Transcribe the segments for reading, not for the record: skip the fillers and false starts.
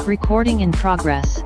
Recording in progress.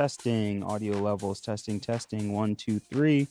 Testing, audio levels, testing, 1, 2, 3.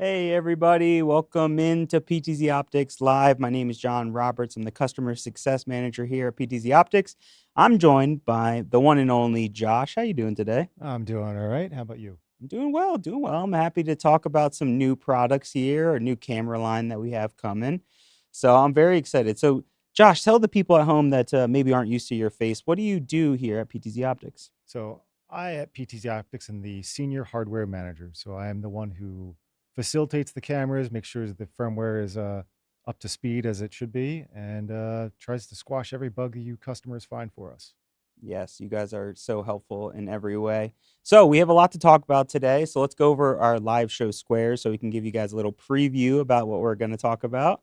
Hey everybody, welcome into PTZ Optics Live. My name is John Roberts. I'm the Customer Success Manager here at PTZ Optics. I'm joined by the one and only Josh. How you doing today? I'm doing all right. How about you? I'm doing well, doing well. I'm happy to talk about some new products here, a new camera line that we have coming. So I'm very excited. So Josh, tell the people at home that maybe aren't used to your face, what do you do here at PTZ Optics? So, I at PTZ Optics am the senior hardware manager. So, I am the one who facilitates the cameras, makes sure that the firmware is up to speed as it should be, and tries to squash every bug that you customers find for us. Yes, you guys are so helpful in every way. So we have a lot to talk about today. So let's go over our live show squares so we can give you guys a little preview about what we're going to talk about.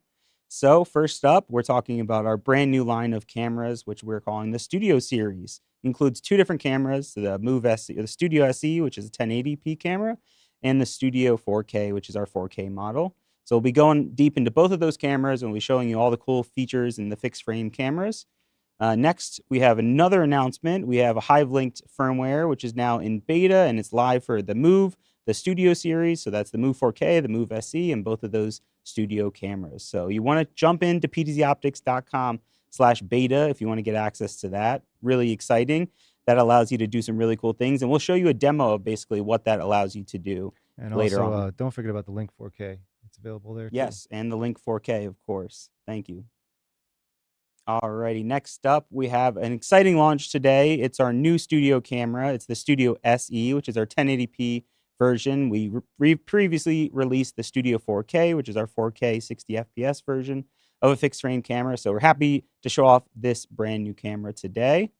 So first up, we're talking about our brand new line of cameras, which we're calling the Studio series. Includes two different cameras: the Move SE, the Studio SE, which is a 1080p camera, and the Studio 4K, which is our 4K model. So we'll be going deep into both of those cameras, and we'll be showing you all the cool features in the fixed frame cameras. Next, we have another announcement. We have a Hive Linked firmware, which is now in beta and it's live for the Move, the Studio series. So that's the Move 4K, the Move SE, and both of those studio cameras. So you want to jump into ptzoptics.com/beta if you want to get access to that. Really exciting. That allows you to do some really cool things. And we'll show you a demo of basically what that allows you to do And later also, on. don't forget about the Link 4K. It's available there too. Yes, and the Link 4K, of course. Thank you. Alrighty, next up, we have an exciting launch today. It's our new studio camera. It's the Studio SE, which is our 1080p version. We previously released the Studio 4K, which is our 4K 60 FPS version of a fixed frame camera. So we're happy to show off this brand new camera today.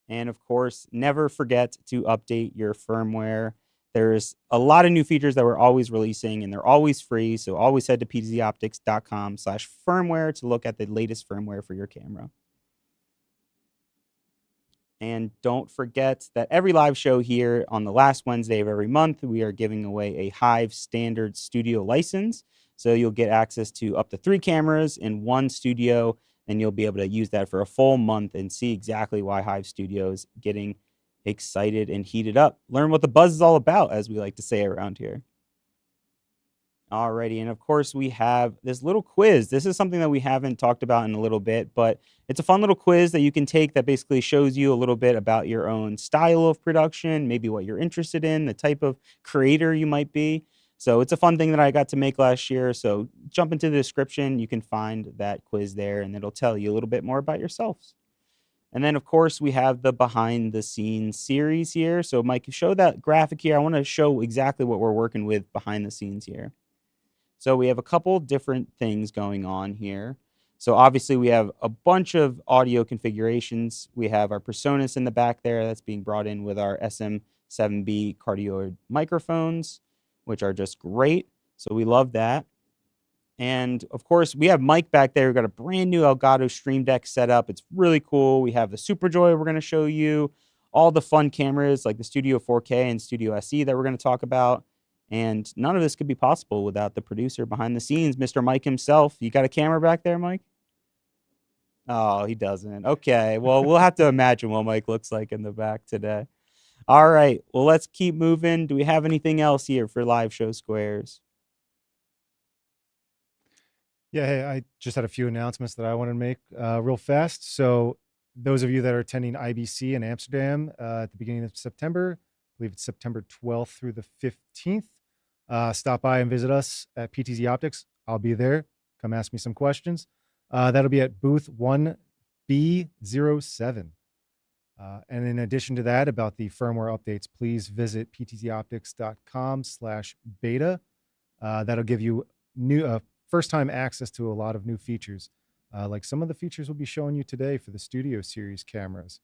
And of course, never forget to update your firmware. There's a lot of new features that we're always releasing, and they're always free. So always head to ptzoptics.com/firmware to look at the latest firmware for your camera. And don't forget that every live show here on the last Wednesday of every month, we are giving away a Hive Standard Studio license. So you'll get access to up to 3 cameras in one studio, and you'll be able to use that for a full month and see exactly why Hive Studio is getting excited and heated up. Learn what the buzz is all about, as we like to say around here. Alrighty, and of course we have this little quiz. This is something that we haven't talked about in a little bit, but it's a fun little quiz that you can take that basically shows you a little bit about your own style of production, maybe what you're interested in, the type of creator you might be. So it's a fun thing that I got to make last year. So jump into the description, you can find that quiz there, and it'll tell you a little bit more about yourselves. And then, of course, we have the behind the scenes series here. So Mike, show that graphic here. I want to show exactly what we're working with behind the scenes here. So we have a couple different things going on here. So obviously we have a bunch of audio configurations. We have our PreSonus in the back there that's being brought in with our SM7B cardioid microphones, which are just great. So we love that. And of course, we have Mike back there. We've got a brand new Elgato Stream Deck set up. It's really cool. We have the Superjoy we're going to show you, all the fun cameras like the Studio 4K and Studio SE that we're going to talk about. And none of this could be possible without the producer behind the scenes, Mr. Mike himself. You got a camera back there, Mike? Oh, he doesn't. Okay. Well, we'll have to imagine what Mike looks like in the back today. All right. Well, let's keep moving. Do we have anything else here for live show squares? Yeah, hey, I just had a few announcements that I wanted to make real fast. So, those of you that are attending IBC in Amsterdam at the beginning of September, I believe it's September 12th through the 15th, stop by and visit us at PTZ Optics. I'll be there. Come ask me some questions. That'll be at booth 1B07. And in addition to that, about the firmware updates, please visit ptzoptics.com/beta. That'll give you new first-time access to a lot of new features, like some of the features we'll be showing you today for the Studio series cameras.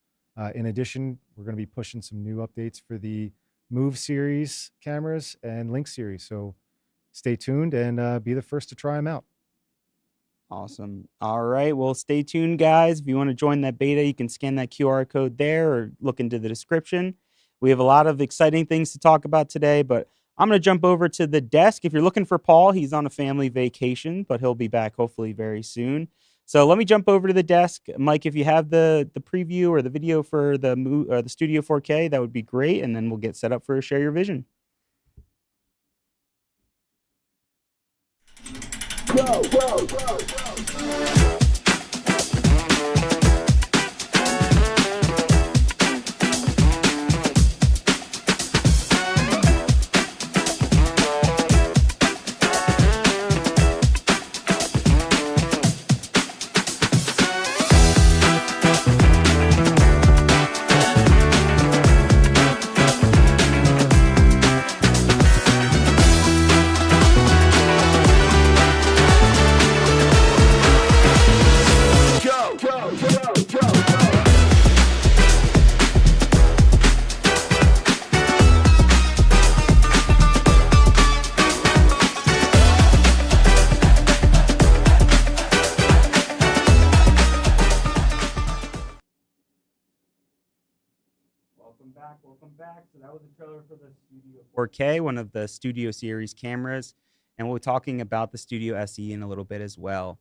In addition, we're going to be pushing some new updates for the Move series cameras and Link series. So stay tuned and be the first to try them out. Awesome. All right. Well, stay tuned, guys. If you want to join that beta, you can scan that QR code there or look into the description. We have a lot of exciting things to talk about today, but I'm going to jump over to the desk. If you're looking for Paul, he's on a family vacation, but he'll be back hopefully very soon. So let me jump over to the desk. Mike, if you have the preview or the video for the Studio 4K, that would be great. And then we'll get set up for Share Your Vision. Welcome back. So that was a trailer for the Studio 4K, one of the Studio series cameras, and we'll be talking about the Studio SE in a little bit as well.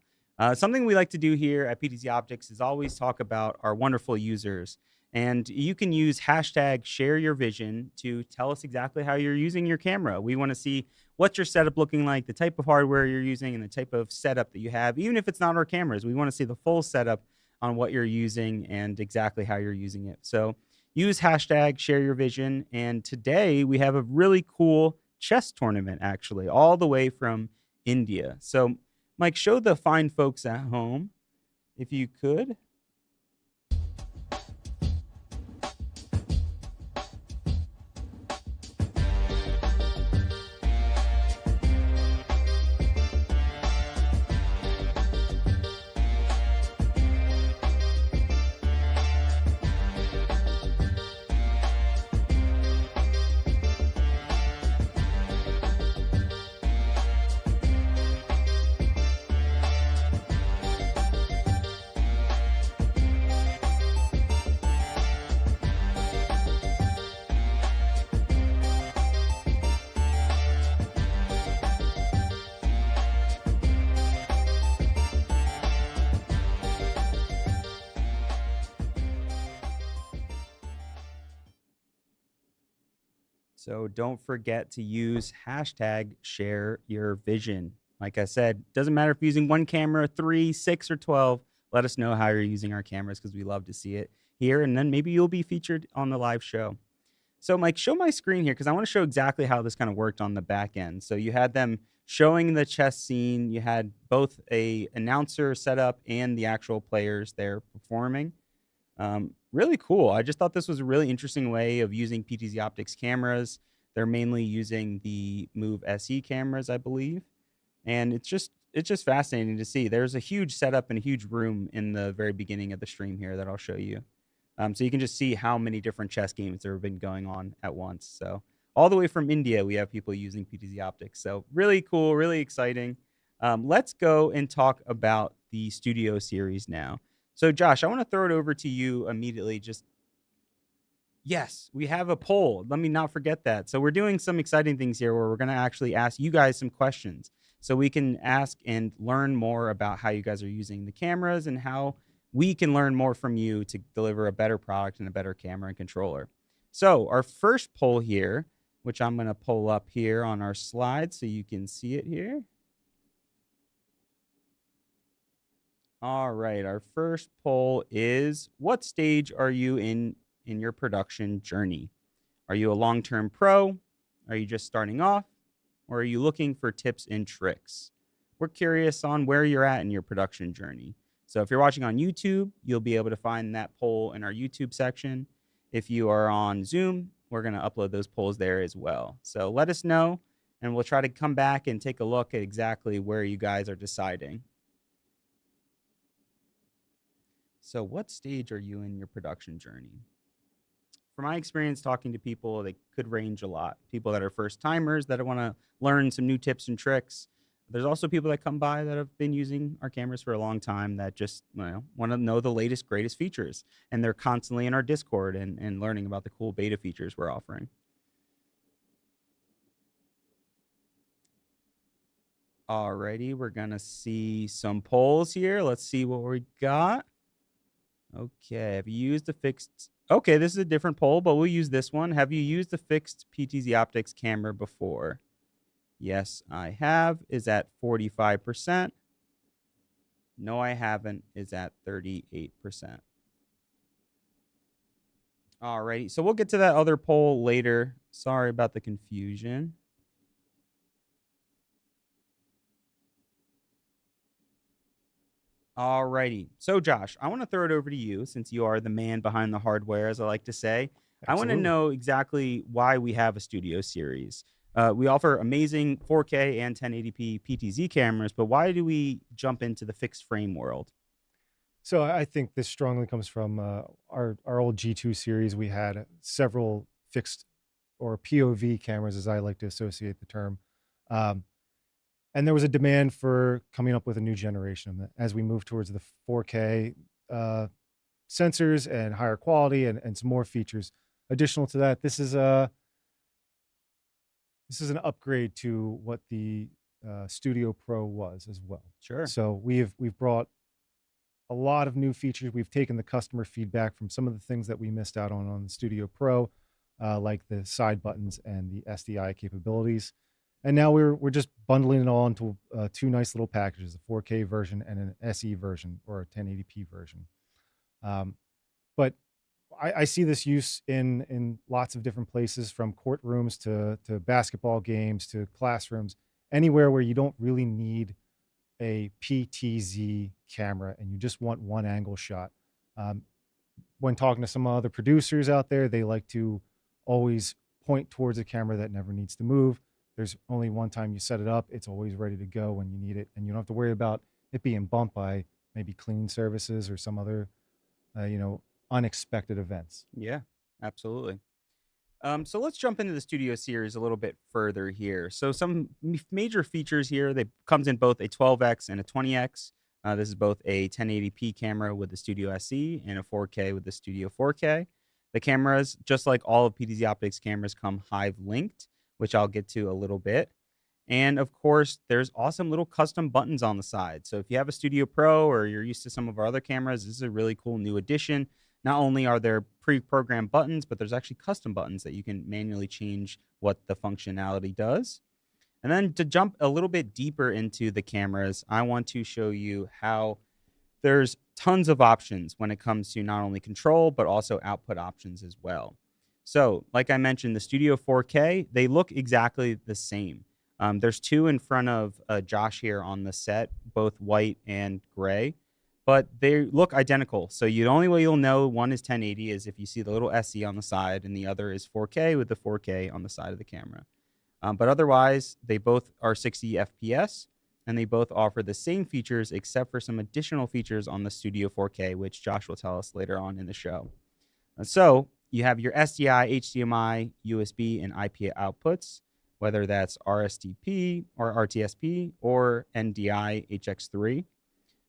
Something we like to do here at PTZOptics is always talk about our wonderful users, and you can use hashtag #ShareYourVision to tell us exactly how you're using your camera. We want to see what's your setup looking like, the type of hardware you're using, and the type of setup that you have. Even if it's not our cameras, we want to see the full setup on what you're using and exactly how you're using it. So use hashtag #ShareYourVision. And today we have a really cool chess tournament, actually, all the way from India. So, Mike, show the fine folks at home, if you could. So don't forget to use hashtag #ShareYourVision. Like I said, doesn't matter if you're using one camera, 3, 6, or 12. Let us know how you're using our cameras because we love to see it here. And then maybe you'll be featured on the live show. So Mike, show my screen here because I want to show exactly how this kind of worked on the back end. So you had them showing the chess scene. You had both a announcer setup and the actual players there performing. Really cool. I just thought this was a really interesting way of using PTZOptics cameras. They're mainly using the Move SE cameras, I believe. And it's just fascinating to see. There's a huge setup and a huge room in the very beginning of the stream here that I'll show you. So you can just see how many different chess games there have been going on at once. So all the way from India, we have people using PTZOptics. So really cool, really exciting. Let's go and talk about the Studio series now. So Josh, I want to throw it over to you immediately. Yes, we have a poll. Let me not forget that. So we're doing some exciting things here where we're going to actually ask you guys some questions so we can ask and learn more about how you guys are using the cameras and how we can learn more from you to deliver a better product and a better camera and controller. So our first poll here, which I'm going to pull up here on our slide so you can see it here. All right, our first poll is, what stage are you in your production journey? Are you a long-term pro? Are you just starting off? Or are you looking for tips and tricks? We're curious on where you're at in your production journey. So if you're watching on YouTube, you'll be able to find that poll in our YouTube section. If you are on Zoom, we're going to upload those polls there as well. So let us know, and we'll try to come back and take a look at exactly where you guys are deciding. So what stage are you in your production journey? From my experience talking to people, they could range a lot. People that are first timers that want to learn some new tips and tricks. There's also people that come by that have been using our cameras for a long time that just want to know the latest, greatest features. And they're constantly in our Discord and learning about the cool beta features we're offering. Alrighty, we're going to see some polls here. Let's see what we got. Okay, have you used the fixed... Okay, this is a different poll, but we'll use this one. Have you used the fixed PTZOptics camera before? Yes, I have, is at 45%. No, I haven't, is at 38%. Alrighty, so we'll get to that other poll later. Sorry about the confusion. Alrighty, so Josh, I want to throw it over to you since you are the man behind the hardware, as I like to say. I want to Absolutely. know exactly why we have a Studio series. We offer amazing 4K and 1080p PTZ cameras, but why do we jump into the fixed frame world? So I think this strongly comes from our old G2 series. We had several fixed or POV cameras, as I like to associate the term. And there was a demand for coming up with a new generation of them. As we move towards the 4K sensors and higher quality and some more features. Additional to that, this is an upgrade to what the Studio Pro was as well. Sure. So we've brought a lot of new features. We've taken the customer feedback from some of the things that we missed out on the Studio Pro, like the side buttons and the SDI capabilities. And now we're just bundling it all into two nice little packages, a 4K version and an SE version or a 1080p version. But I see this use in lots of different places, from courtrooms to basketball games to classrooms, anywhere where you don't really need a PTZ camera and you just want one angle shot. When talking to some other producers out there, they like to always point towards a camera that never needs to move. There's only one time you set it up. It's always ready to go when you need it. And you don't have to worry about it being bumped by maybe cleaning services or some other, unexpected events. Yeah, absolutely. So let's jump into the Studio series a little bit further here. So some major features here, they comes in both a 12x and a 20x. This is both a 1080p camera with the Studio SE and a 4K with the Studio 4K. The cameras, just like all of PTZOptics cameras, come Hive Linked, which I'll get to a little bit. And of course, there's awesome little custom buttons on the side. So if you have a Studio Pro or you're used to some of our other cameras, this is a really cool new addition. Not only are there pre-programmed buttons, but there's actually custom buttons that you can manually change what the functionality does. And then to jump a little bit deeper into the cameras, I want to show you how there's tons of options when it comes to not only control, but also output options as well. So like I mentioned, the Studio 4K, they look exactly the same. There's two in front of Josh here on the set, both white and gray, but they look identical. So the only way you'll know one is 1080 is if you see the little SE on the side, and the other is 4K with the 4K on the side of the camera. But otherwise, they both are 60 FPS, and they both offer the same features except for some additional features on the Studio 4K, which Josh will tell us later on in the show. So you have your SDI, HDMI, USB, and IP outputs, whether that's RSTP or RTSP or NDI HX3.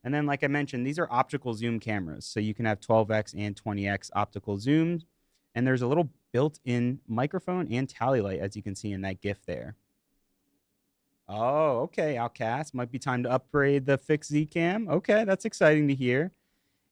And then, like I mentioned, these are optical zoom cameras. So you can have 12x and 20x optical zooms. And there's a little built-in microphone and tally light, as you can see in that GIF there. Oh, okay, Outcast. Might be time to upgrade the fixed Z cam. Okay, that's exciting to hear.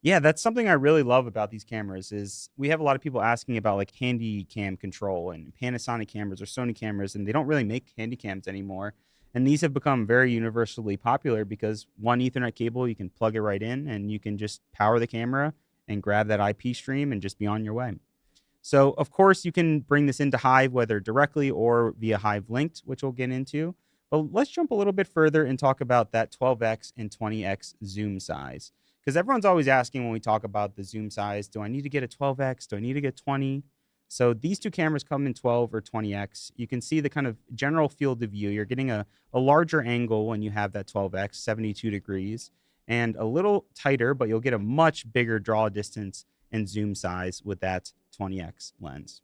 Yeah, that's something I really love about these cameras is we have a lot of people asking about like handy cam control and Panasonic cameras or Sony cameras, and they don't really make handy cams anymore. And these have become very universally popular because one Ethernet cable, you can plug it right in and you can just power the camera and grab that IP stream and just be on your way. So, of course, you can bring this into Hive, whether directly or via Hive Linked, which we'll get into. But let's jump a little bit further and talk about that 12x and 20x zoom size. Because everyone's always asking when we talk about the zoom size, do I need to get a 12x? Do I need to get 20? So these two cameras come in 12 or 20x. You can see the kind of general field of view. You're getting a larger angle when you have that 12x, 72 degrees, and a little tighter, but you'll get a much bigger draw distance and zoom size with that 20x lens.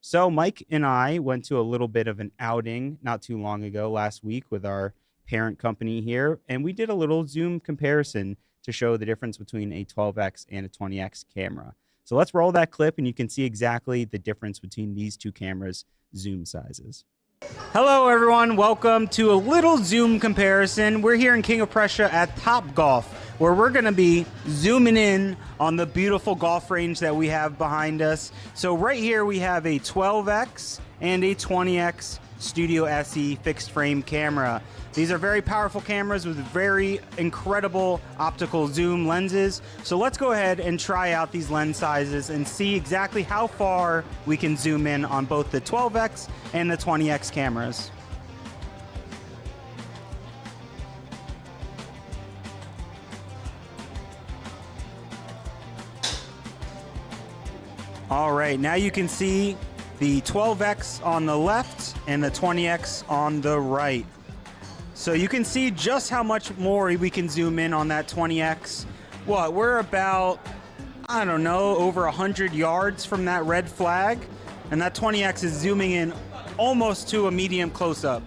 So Mike and I went to a little bit of an outing not too long ago, last week, with our parent company here, and we did a little zoom comparison to show the difference between a 12x and a 20x camera. So let's roll that clip and you can see exactly the difference between these two cameras' zoom sizes. Hello everyone, welcome to a little zoom comparison. We're here in King of Prussia at Topgolf, where we're gonna be zooming in on the beautiful golf range that we have behind us. So right here we have a 12x and a 20x Studio SE fixed frame camera. These are very powerful cameras with very incredible optical zoom lenses. So let's go ahead and try out these lens sizes and see exactly how far we can zoom in on both the 12x and the 20x cameras. All right, now you can see the 12x on the left and the 20x on the right. So you can see just how much more we can zoom in on that 20x. What, we're about, I don't know, over 100 yards from that red flag, and that 20x is zooming in almost to a medium close-up.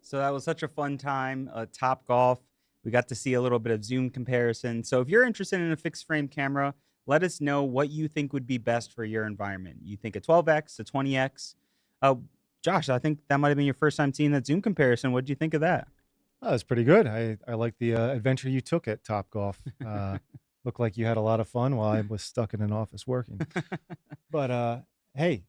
So that was such a fun time, Top Golf. We got to see a little bit of zoom comparison. So if you're interested in a fixed frame camera, let us know what you think would be best for your environment. You think a 12x, a 20x? Josh, I think that might have been your first time seeing that zoom comparison. What did you think of that? Oh, that's pretty good. I like the adventure you took at Top Golf. Looked like you had a lot of fun while I was stuck in an office working. But hey,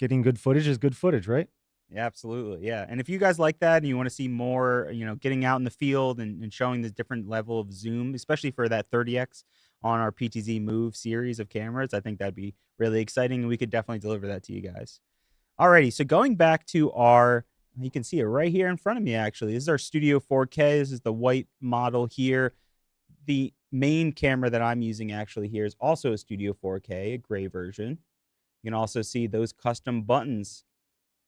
getting good footage is good footage, right? Yeah, absolutely. Yeah. And if you guys like that and you want to see more, getting out in the field and showing the different level of zoom, especially for that 30x on our PTZ Move series of cameras, I think that'd be really exciting. And we could definitely deliver that to you guys. Alrighty. So going back to you can see it right here in front of me, actually. This is our Studio 4K. This is the white model here. The main camera that I'm using actually here is also a Studio 4K, a gray version. You can also see those custom buttons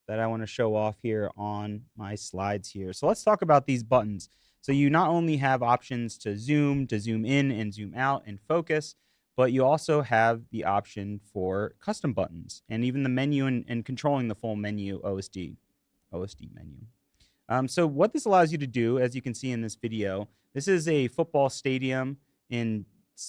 that I want to show off here on my slides here. So let's talk about these buttons. So you not only have options to zoom in and zoom out and focus, but you also have the option for custom buttons and even the menu and controlling the full menu OSD menu. So what this allows you to do, as you can see in this video, this is a football stadium in,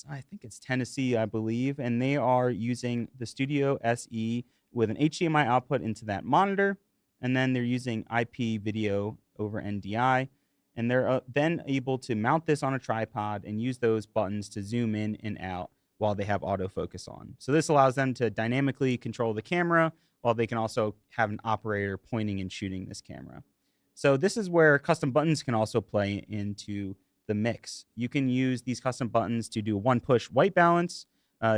I think it's Tennessee, I believe, and they are using the Studio SE with an HDMI output into that monitor, and then they're using IP video over NDI, and they're then able to mount this on a tripod and use those buttons to zoom in and out while they have autofocus on. So this allows them to dynamically control the camera while they can also have an operator pointing and shooting this camera. So this is where custom buttons can also play into the mix. You can use these custom buttons to do one push white balance,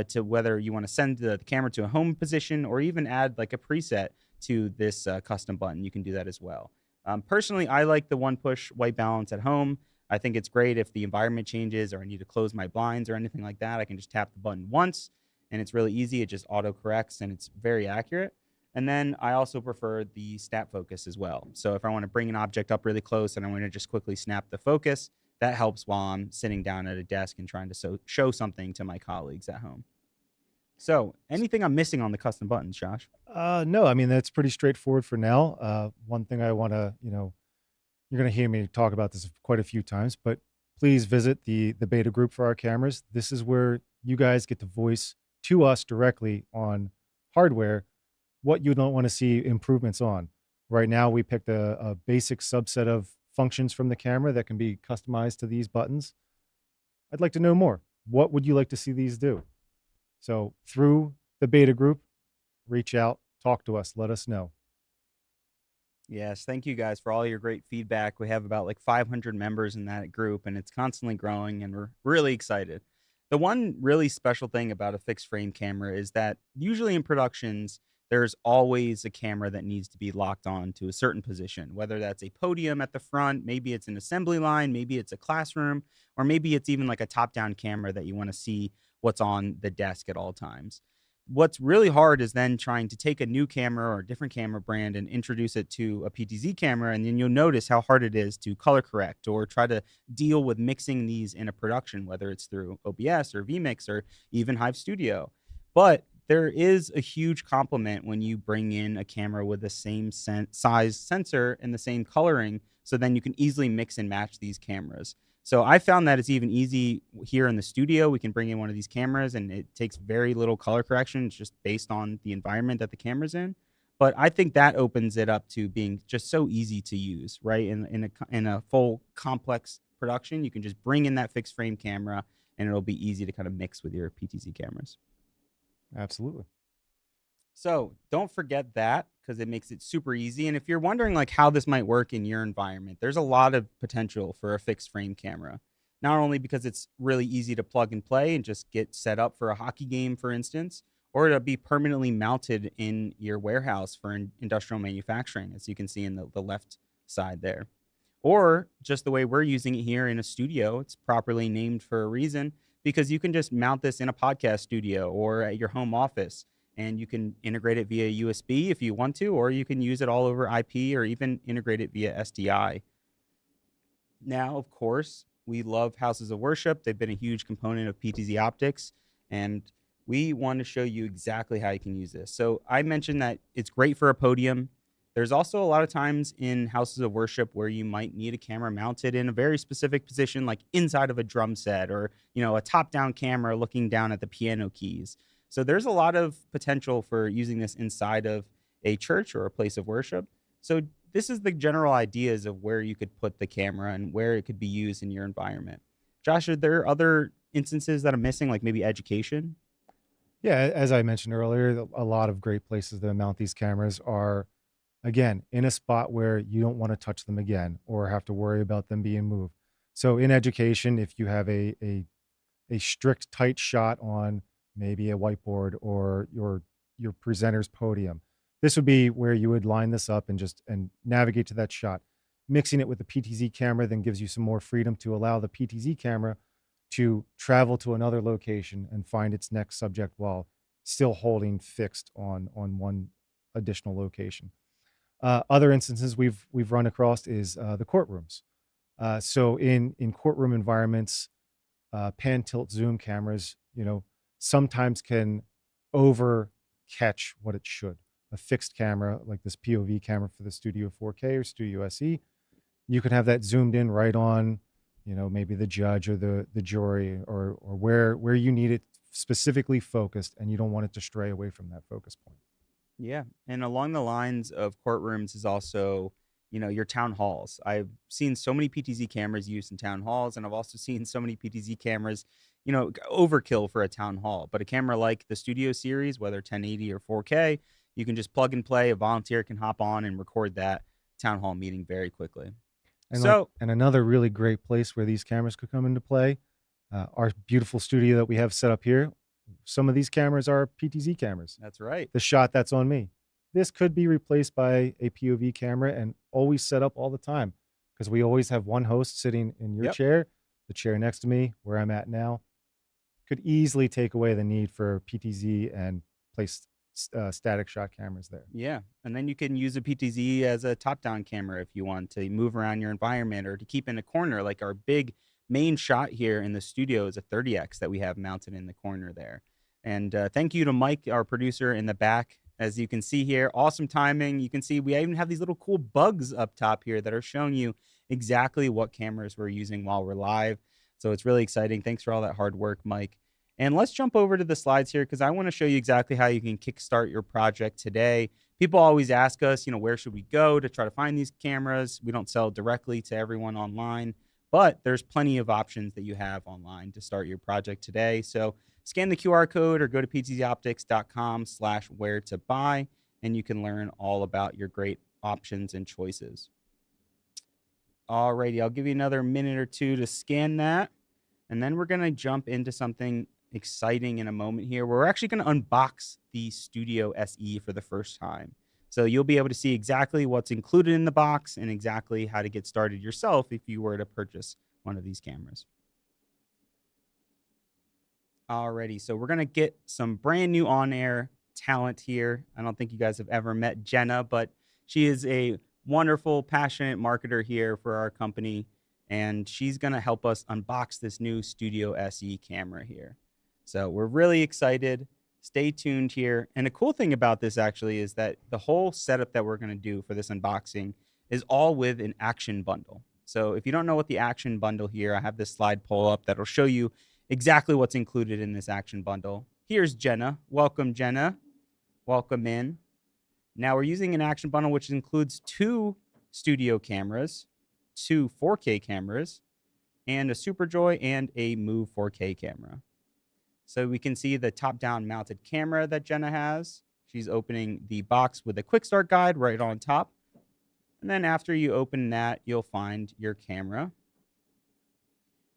to whether you want to send the camera to a home position or even add like a preset to this custom button. You can do that as well. Personally, I like the one push white balance at home. I think it's great if the environment changes or I need to close my blinds or anything like that. I can just tap the button once and it's really easy. It just auto corrects and it's very accurate. And then I also prefer the snap focus as well. So if I want to bring an object up really close and I want to just quickly snap the focus, that helps while I'm sitting down at a desk and trying to show something to my colleagues at home. So anything I'm missing on the custom buttons, Josh? No, I mean, that's pretty straightforward for now. One thing I want to, you're going to hear me talk about this quite a few times, but please visit the beta group for our cameras. This is where you guys get to voice to us directly on hardware what you don't want to see improvements on. Right now, we picked a basic subset of functions from the camera that can be customized to these buttons. I'd like to know more. What would you like to see these do? So through the beta group, reach out, talk to us, let us know. Yes, thank you guys for all your great feedback. We have about like 500 members in that group and it's constantly growing and we're really excited. The one really special thing about a fixed frame camera is that usually in productions, there's always a camera that needs to be locked on to a certain position, whether that's a podium at the front, maybe it's an assembly line, maybe it's a classroom, or maybe it's even like a top-down camera that you want to see what's on the desk at all times. What's really hard is then trying to take a new camera or a different camera brand and introduce it to a PTZ camera, and then you'll notice how hard it is to color correct or try to deal with mixing these in a production, whether it's through OBS or vmix or even Hive Studio. But there is a huge compliment when you bring in a camera with the same size sensor and the same coloring, so then you can easily mix and match these cameras. So I found that it's even easy here in the studio. We can bring in one of these cameras and it takes very little color correction. It's just based on the environment that the camera's in. But I think that opens it up to being just so easy to use, right? In a full complex production, you can just bring in that fixed frame camera and it'll be easy to kind of mix with your PTZ cameras. Absolutely. So don't forget that, because it makes it super easy. And if you're wondering like how this might work in your environment, there's a lot of potential for a fixed frame camera. Not only because it's really easy to plug and play and just get set up for a hockey game, for instance, or to be permanently mounted in your warehouse for industrial manufacturing, as you can see in the left side there. Or just the way we're using it here in a studio, it's properly named for a reason, because you can just mount this in a podcast studio or at your home office. And you can integrate it via USB if you want to, or you can use it all over IP or even integrate it via SDI. Now, of course, we love houses of worship. They've been a huge component of PTZOptics, and we want to show you exactly how you can use this. So I mentioned that it's great for a podium. There's also a lot of times in houses of worship where you might need a camera mounted in a very specific position, like inside of a drum set, or a top-down camera looking down at the piano keys. So there's a lot of potential for using this inside of a church or a place of worship. So this is the general ideas of where you could put the camera and where it could be used in your environment. Josh, are there other instances that I'm missing, like maybe education? Yeah, as I mentioned earlier, a lot of great places to mount these cameras are, again, in a spot where you don't want to touch them again or have to worry about them being moved. So in education, if you have a strict, tight shot on maybe a whiteboard or your presenter's podium, this would be where you would line this up and navigate to that shot. Mixing it with the PTZ camera then gives you some more freedom to allow the PTZ camera to travel to another location and find its next subject while still holding fixed on one additional location. Other instances we've run across is the courtrooms. So in courtroom environments, pan, tilt, zoom cameras, sometimes can over catch what it should. A fixed camera like this POV camera for the Studio 4K or Studio SE, you can have that zoomed in right on, maybe the judge or the jury or where you need it specifically focused, and you don't want it to stray away from that focus point. Yeah. And along the lines of courtrooms is also, your town halls. I've seen so many PTZ cameras used in town halls, and I've also seen so many PTZ cameras, overkill for a town hall. But a camera like the Studio series, whether 1080 or 4K, you can just plug and play. A volunteer can hop on and record that town hall meeting very quickly. And another really great place where these cameras could come into play, our beautiful studio that we have set up here. Some of these cameras are PTZ cameras. That's right. The shot that's on me. This could be replaced by a POV camera and always set up all the time, because we always have one host sitting in your chair, the chair next to me where I'm at now. Could easily take away the need for PTZ and place static shot cameras there. Yeah. And then you can use a PTZ as a top-down camera if you want to move around your environment or to keep in a corner. Like our big main shot here in the studio is a 30X that we have mounted in the corner there. And thank you to Mike, our producer in the back. As you can see here, awesome timing. You can see we even have these little cool bugs up top here that are showing you exactly what cameras we're using while we're live. So it's really exciting. Thanks for all that hard work, Mike. And let's jump over to the slides here, because I want to show you exactly how you can kickstart your project today. People always ask us, where should we go to try to find these cameras? We don't sell directly to everyone online, but there's plenty of options that you have online to start your project today. So scan the QR code or go to ptzoptics.com/where-to-buy, and you can learn all about your great options and choices. Alrighty, I'll give you another minute or two to scan that, and then we're going to jump into something exciting in a moment here. We're actually going to unbox the Studio SE for the first time. So you'll be able to see exactly what's included in the box and exactly how to get started yourself if you were to purchase one of these cameras. Alrighty, so we're gonna get some brand new on-air talent here. I don't think you guys have ever met Jenna, but she is a wonderful, passionate marketer here for our company, and she's gonna help us unbox this new Studio SE camera here. So we're really excited. Stay tuned here. And the cool thing about this actually is that the whole setup that we're gonna do for this unboxing is all with an action bundle. So if you don't know what the action bundle here, I have this slide pull up that'll show you exactly what's included in this action bundle. Here's Jenna. Welcome, Jenna. Welcome in. Now we're using an action bundle which includes 2 studio cameras, 2 4K cameras, and a SuperJoy and a Move 4K camera. So we can see the top-down mounted camera that Jenna has. She's opening the box with a quick start guide right on top. And then after you open that, you'll find your camera.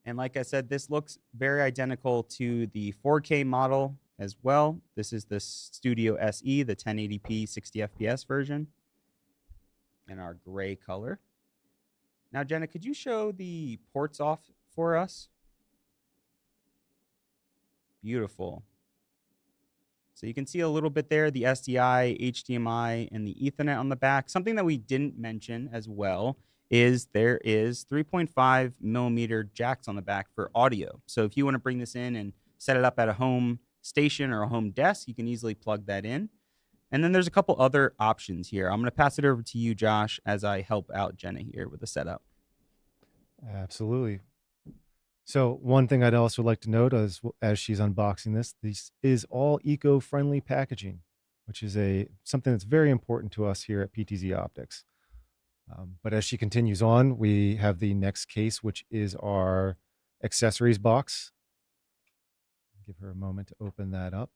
And like I said, this looks very identical to the 4K model as well. This is the Studio SE, the 1080p 60 FPS version in our gray color. Now, Jenna, could you show the ports off for us? Beautiful. So you can see a little bit there, the SDI, HDMI, and the Ethernet on the back. Something that we didn't mention as well is there is 3.5 millimeter jacks on the back for audio. So if you want to bring this in and set it up at a home station or a home desk, you can easily plug that in. And then there's a couple other options here. I'm going to pass it over to you, Josh, as I help out Jenna here with the setup. Absolutely. So one thing I'd also like to note as she's unboxing this is all eco-friendly packaging, which is something that's very important to us here at PTZOptics. But as she continues on, we have the next case, which is our accessories box. Give her a moment to open that up.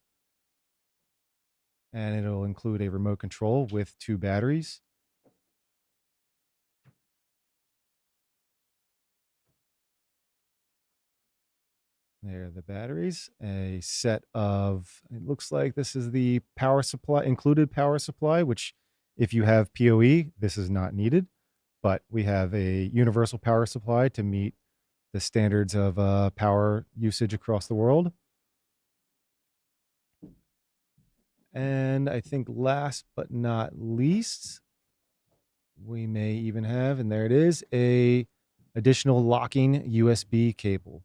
And it'll include a remote control with 2 batteries. There are the batteries, a set of, it looks like this is the power supply, included power supply, which if you have PoE, this is not needed, but we have a universal power supply to meet the standards of power usage across the world. And I think last but not least, we may even have, and there it is, a additional locking USB cable.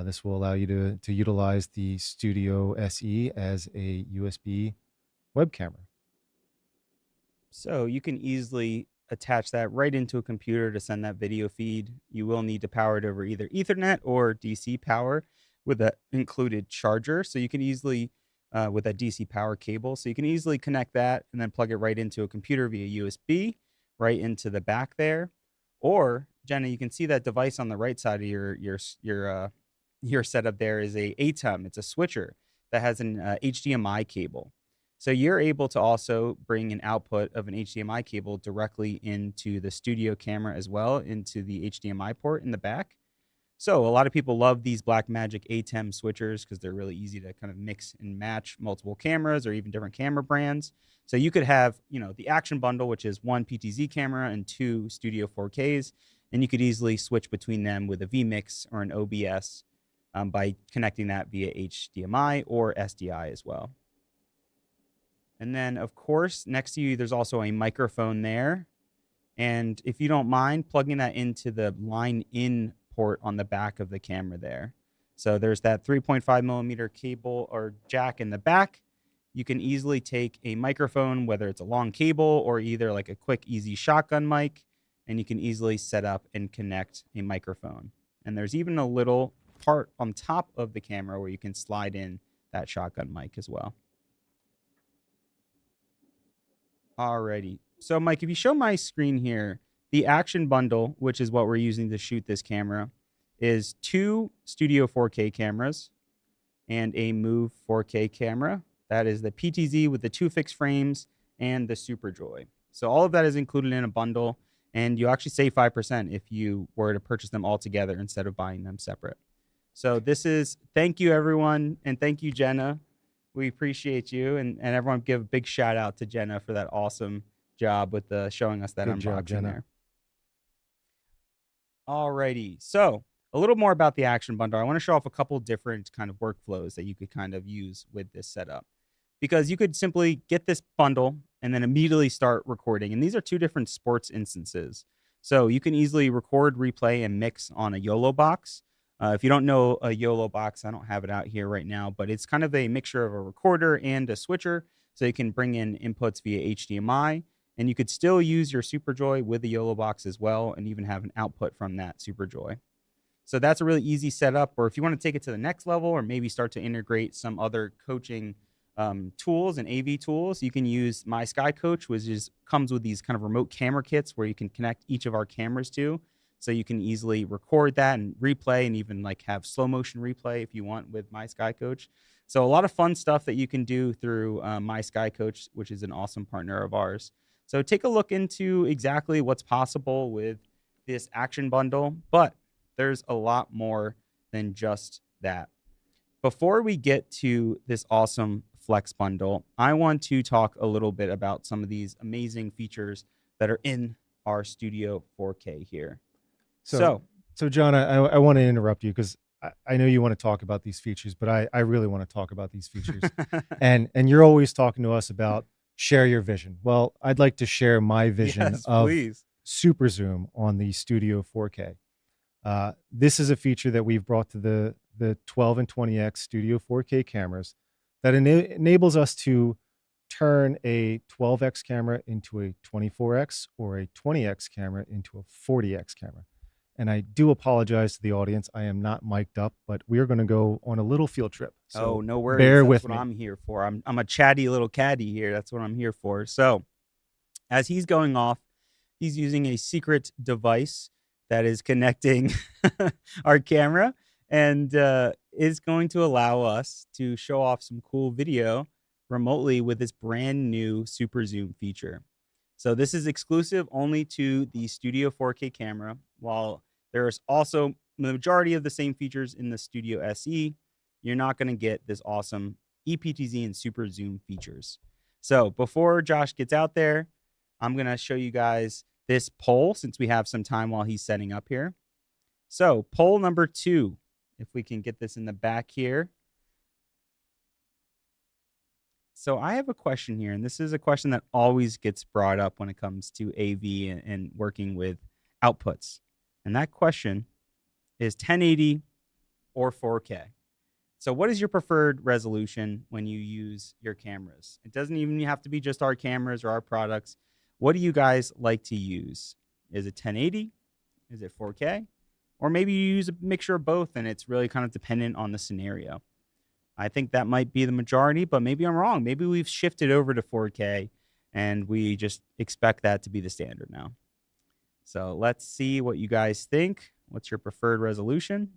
This will allow you to utilize the Studio SE as a USB web camera. So you can easily attach that right into a computer to send that video feed. You will need to power it over either Ethernet or DC power with an included charger. So you can easily, with a DC power cable, so you can easily connect that and then plug it right into a computer via USB, right into the back there. Or, Jenna, you can see that device on the right side of your setup there is a ATEM. It's a switcher that has an HDMI cable. So you're able to also bring an output of an HDMI cable directly into the studio camera as well, into the HDMI port in the back. So a lot of people love these Blackmagic ATEM switchers because they're really easy to kind of mix and match multiple cameras or even different camera brands. So you could have, the action bundle, which is 1 PTZ camera and 2 Studio 4Ks, and you could easily switch between them with a vmix or an OBS by connecting that via HDMI or SDI as well. And then, of course, next to you, there's also a microphone there. And if you don't mind, plugging that into the line in port on the back of the camera there. So there's that 3.5 millimeter cable or jack in the back. You can easily take a microphone, whether it's a long cable or either like a quick, easy shotgun mic, and you can easily set up and connect a microphone. And there's even a little part on top of the camera where you can slide in that shotgun mic as well. Alrighty. So, Mike, if you show my screen here, the action bundle, which is what we're using to shoot this camera, is 2 Studio 4K cameras and a Move 4K camera. That is the PTZ with the 2 fixed frames and the SuperJoy. So all of that is included in a bundle, and you actually save 5% if you were to purchase them all together instead of buying them separate. So thank you, everyone, and thank you, Jenna. We appreciate you, and everyone give a big shout out to Jenna for that awesome job with showing us that Good unboxing job, Jenna. there. Alrighty, so a little more about the action bundle. I want to show off a couple different kind of workflows that you could kind of use with this setup, because you could simply get this bundle and then immediately start recording. And these are two different sports instances. So you can easily record, replay, and mix on a YOLO box. If you don't know a YOLO box, I don't have it out here right now, but it's kind of a mixture of a recorder and a switcher. So you can bring in inputs via HDMI, and you could still use your SuperJoy with the YOLO box as well, and even have an output from that SuperJoy. So that's a really easy setup. Or if you want to take it to the next level, or maybe start to integrate some other coaching tools and AV tools, you can use My Sky Coach, which comes with these kind of remote camera kits where you can connect each of our cameras to. So you can easily record that and replay, and even like have slow motion replay if you want with My Sky Coach. So a lot of fun stuff that you can do through My Sky Coach, which is an awesome partner of ours. So take a look into exactly what's possible with this action bundle, but there's a lot more than just that. Before we get to this awesome Flex bundle, I want to talk a little bit about some of these amazing features that are in our Studio 4K here. So John, I want to interrupt you because I know you want to talk about these features, but I really want to talk about these features. and you're always talking to us about share your vision. Well, I'd like to share my vision of super zoom on the Studio 4K. This is a feature that we've brought to the 12 and 20x Studio 4K cameras that enables us to turn a 12x camera into a 24x or a 20x camera into a 40x camera. And I do apologize to the audience. I am not mic'd up, but we are going to go on a little field trip. So no worries. Bear That's with what me. I'm here for. I'm a chatty little caddy here. That's what I'm here for. So as he's going off, he's using a secret device that is connecting our camera, and is going to allow us to show off some cool video remotely with this brand new super zoom feature. So this is exclusive only to the Studio 4K camera, while there's also the majority of the same features in the Studio SE. You're not going to get this awesome EPTZ and super zoom features. So before Josh gets out there, I'm going to show you guys this poll, since we have some time while he's setting up here. So poll number 2, if we can get this in the back here. So I have a question here, and this is a question that always gets brought up when it comes to AV and working with outputs. And that question is 1080 or 4K. So what is your preferred resolution when you use your cameras? It doesn't even have to be just our cameras or our products. What do you guys like to use? Is it 1080? Is it 4K? Or maybe you use a mixture of both, and it's really kind of dependent on the scenario. I think that might be the majority, but maybe I'm wrong. Maybe we've shifted over to 4K and we just expect that to be the standard now. So let's see what you guys think. What's your preferred resolution?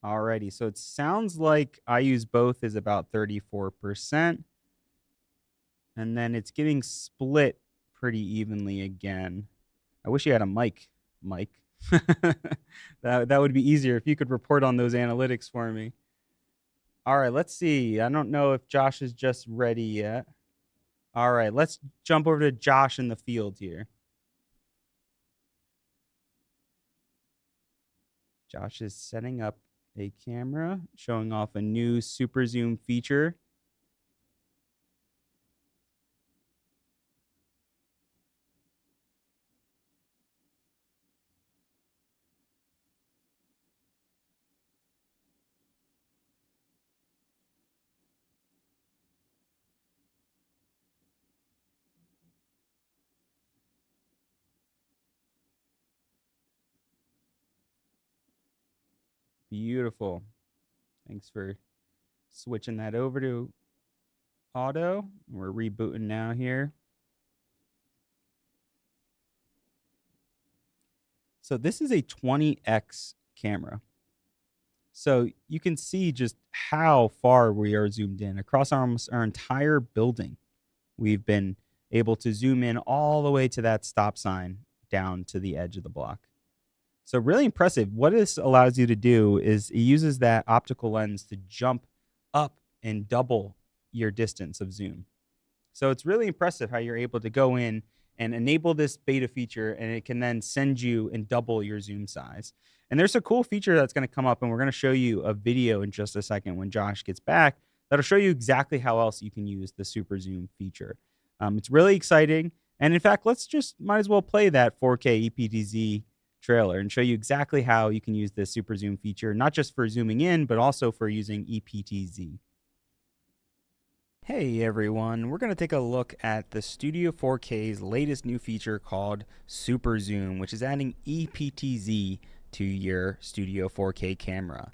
Alrighty, so it sounds like I use both is about 34%. And then it's getting split pretty evenly again. I wish you had a mic, Mike. That would be easier if you could report on those analytics for me. All right, let's see. I don't know if Josh is just ready yet. All right, let's jump over to Josh in the field here. Josh is setting up a camera, showing off a new super zoom feature. Beautiful. Thanks for switching that over to auto. We're rebooting now here. So this is a 20x camera. So you can see just how far we are zoomed in across almost our entire building. We've been able to zoom in all the way to that stop sign down to the edge of the block. So really impressive. What this allows you to do is it uses that optical lens to jump up and double your distance of zoom. So it's really impressive how you're able to go in and enable this beta feature, and it can then send you and double your zoom size. And there's a cool feature that's going to come up, and we're going to show you a video in just a second when Josh gets back that'll show you exactly how else you can use the super zoom feature. It's really exciting. And in fact, let's just might as well play that 4K EPTZ trailer and show you exactly how you can use this super zoom feature, not just for zooming in, but also for using EPTZ. Hey everyone, we're going to take a look at the Studio 4K's latest new feature called Super Zoom, which is adding EPTZ to your Studio 4K camera.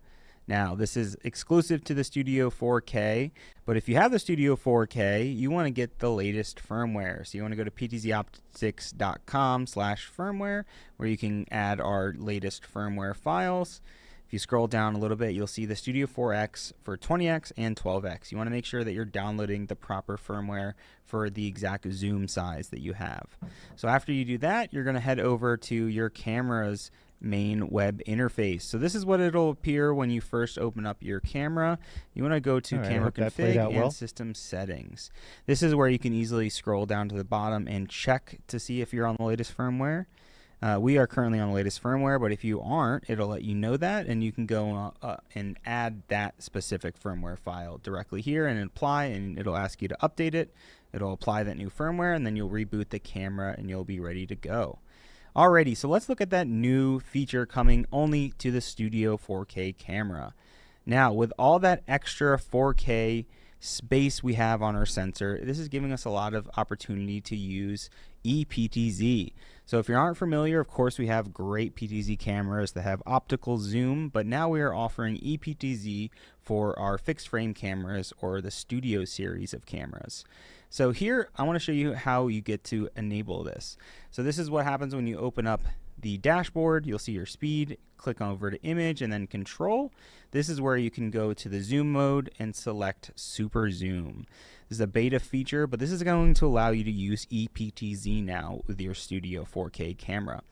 Now, this is exclusive to the Studio 4K, but if you have the Studio 4K, you want to get the latest firmware. So you want to go to PTZOptics.com/firmware, where you can add our latest firmware files. If you scroll down a little bit, you'll see the Studio 4X for 20X and 12X. You want to make sure that you're downloading the proper firmware for the exact zoom size that you have. So after you do that, you're going to head over to your camera's main web interface. So this is what it'll appear when you first open up your camera. You want to go to camera config and system settings. This is where you can easily scroll down to the bottom and check to see if you're on the latest firmware. We are currently on the latest firmware, but if you aren't, it'll let you know that, and you can go and add that specific firmware file directly here and apply, and it'll ask you to update it. It'll apply that new firmware, and then you'll reboot the camera and you'll be ready to go. Alrighty, so let's look at that new feature coming only to the Studio 4K camera. Now, with all that extra 4K space we have on our sensor, this is giving us a lot of opportunity to use EPTZ. So if you aren't familiar, of course we have great PTZ cameras that have optical zoom, but now we are offering EPTZ for our fixed frame cameras or the Studio series of cameras. So here I want to show you how you get to enable this. So this is what happens when you open up the dashboard. You'll see your speed, click over to image and then control. This is where you can go to the zoom mode and select super zoom. This is a beta feature, but this is going to allow you to use EPTZ now with your Studio 4K camera.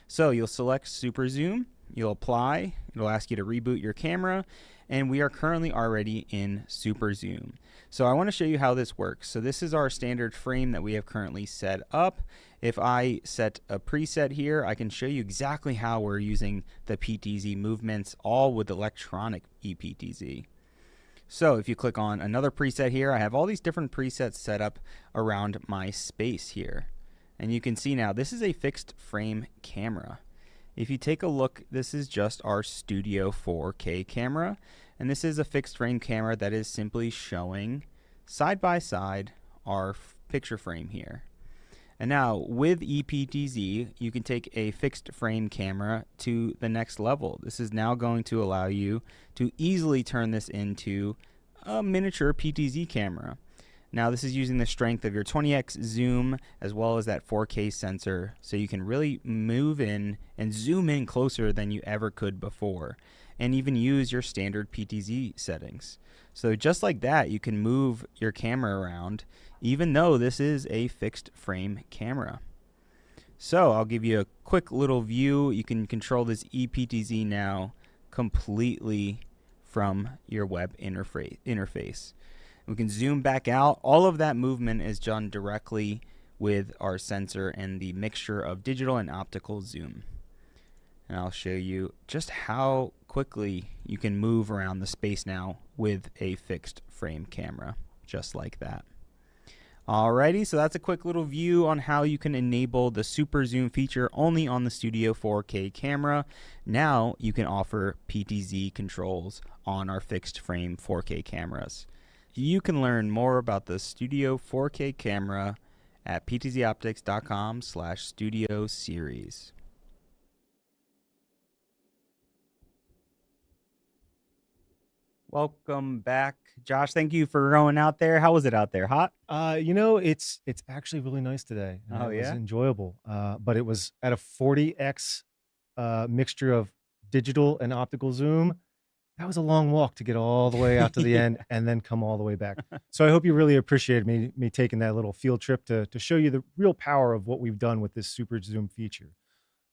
So you'll select super zoom, you'll apply, it'll ask you to reboot your camera, and we are currently already in super zoom. So I want to show you how this works. So this is our standard frame that we have currently set up. If I set a preset here, I can show you exactly how we're using the PTZ movements, all with electronic EPTZ. So if you click on another preset here, I have all these different presets set up around my space here. And you can see now this is a fixed frame camera. If you take a look, this is just our Studio 4K camera, and this is a fixed frame camera that is simply showing side by side our picture frame here. And now with EPTZ, you can take a fixed frame camera to the next level. This is now going to allow you to easily turn this into a miniature PTZ camera. Now this is using the strength of your 20x zoom as well as that 4K sensor, so you can really move in and zoom in closer than you ever could before, and even use your standard PTZ settings. So just like that, you can move your camera around even though this is a fixed frame camera. So I'll give you a quick little view. You can control this EPTZ now completely from your web interface. We can zoom back out. All of that movement is done directly with our sensor and the mixture of digital and optical zoom. And I'll show you just how quickly you can move around the space now with a fixed frame camera, just like that. Alrighty, so that's a quick little view on how you can enable the super zoom feature only on the Studio 4K camera. Now you can offer PTZ controls on our fixed frame 4K cameras. You can learn more about the Studio 4K camera at PTZOptics.com/studio series. Welcome back, Josh. Thank you for going out there. How was it out there? Hot? You know, it's actually really nice today. And Oh, it was yeah? enjoyable. But it was at a 40x mixture of digital and optical zoom. That was a long walk to get all the way out to the end and then come all the way back. So I hope you really appreciated me taking that little field trip to show you the real power of what we've done with this super zoom feature.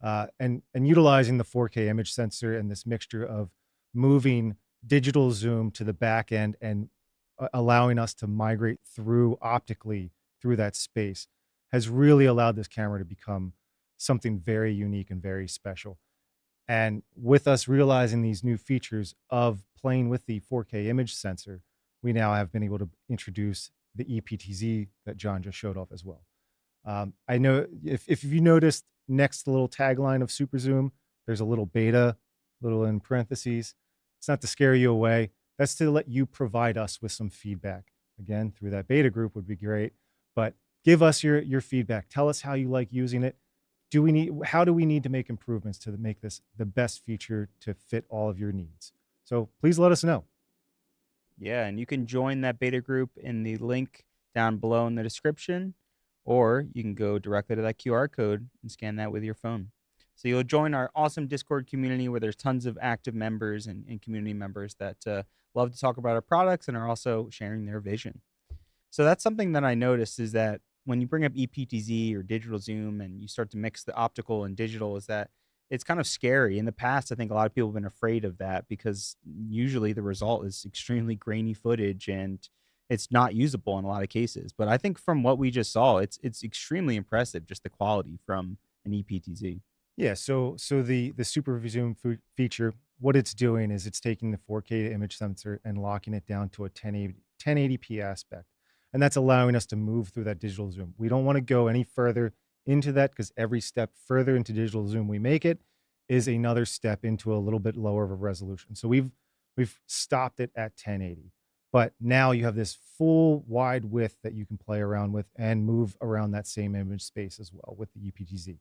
and utilizing the 4K image sensor and this mixture of moving digital zoom to the back end and allowing us to migrate through optically through that space has really allowed this camera to become something very unique and very special. And with us realizing these new features of playing with the 4K image sensor, we now have been able to introduce the EPTZ that John just showed off as well. I know if you noticed next to the little tagline of Super Zoom, there's a little beta, little in parentheses. It's not to scare you away. That's to let you provide us with some feedback. Again, through that beta group would be great. But give us your feedback. Tell us how you like using it. How do we need to make improvements to make this the best feature to fit all of your needs? So please let us know. Yeah, and you can join that beta group in the link down below in the description, or you can go directly to that QR code and scan that with your phone. So you'll join our awesome Discord community where there's tons of active members and community members that love to talk about our products and are also sharing their vision. So that's something that I noticed is that when you bring up EPTZ or digital zoom and you start to mix the optical and digital, is that it's kind of scary. In the past, I think a lot of people have been afraid of that because usually the result is extremely grainy footage and it's not usable in a lot of cases. But I think from what we just saw, it's extremely impressive, just the quality from an EPTZ. Yeah, so the super zoom feature, what it's doing is it's taking the 4K image sensor and locking it down to a 1080p aspect. And that's allowing us to move through that digital zoom. We don't want to go any further into that because every step further into digital zoom we make it is another step into a little bit lower of a resolution. So we've stopped it at 1080. But now you have this full wide width that you can play around with and move around that same image space as well with the EPTZ.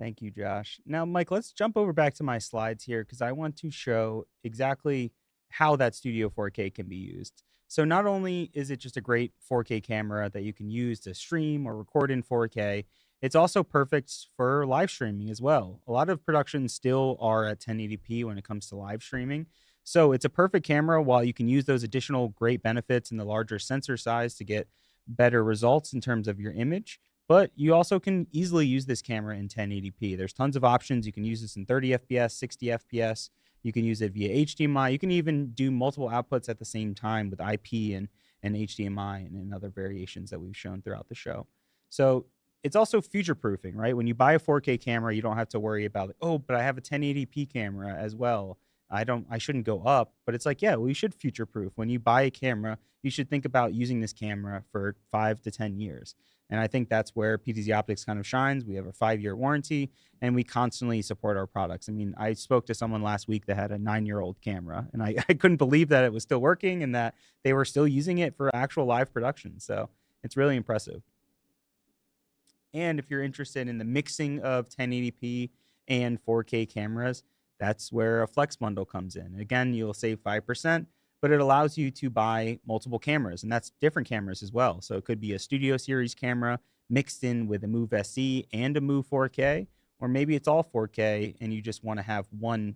Thank you, Josh. Now, Mike, let's jump over back to my slides here because I want to show exactly how that Studio 4K can be used. So not only is it just a great 4K camera that you can use to stream or record in 4K, it's also perfect for live streaming as well. A lot of productions still are at 1080p when it comes to live streaming. So it's a perfect camera while you can use those additional great benefits in the larger sensor size to get better results in terms of your image. But you also can easily use this camera in 1080p. There's tons of options. You can use this in 30 FPS, 60 FPS. You can use it via HDMI. You can even do multiple outputs at the same time with IP and HDMI and other variations that we've shown throughout the show. So it's also future proofing, right? When you buy a 4K camera, you don't have to worry about, oh, but I have a 1080p camera as well. I shouldn't go up, but it's like, yeah, well, you should future proof. When you buy a camera, you should think about using this camera for 5 to 10 years. And I think that's where PTZOptics kind of shines. We have a 5-year warranty and we constantly support our products. I mean, I spoke to someone last week that had a 9-year-old camera and I couldn't believe that it was still working and that they were still using it for actual live production. So it's really impressive. And if you're interested in the mixing of 1080p and 4K cameras, that's where a Flex bundle comes in. Again, you'll save 5%, but it allows you to buy multiple cameras, and that's different cameras as well. So it could be a Studio Series camera mixed in with a Move SE and a Move 4K, or maybe it's all 4K and you just want to have one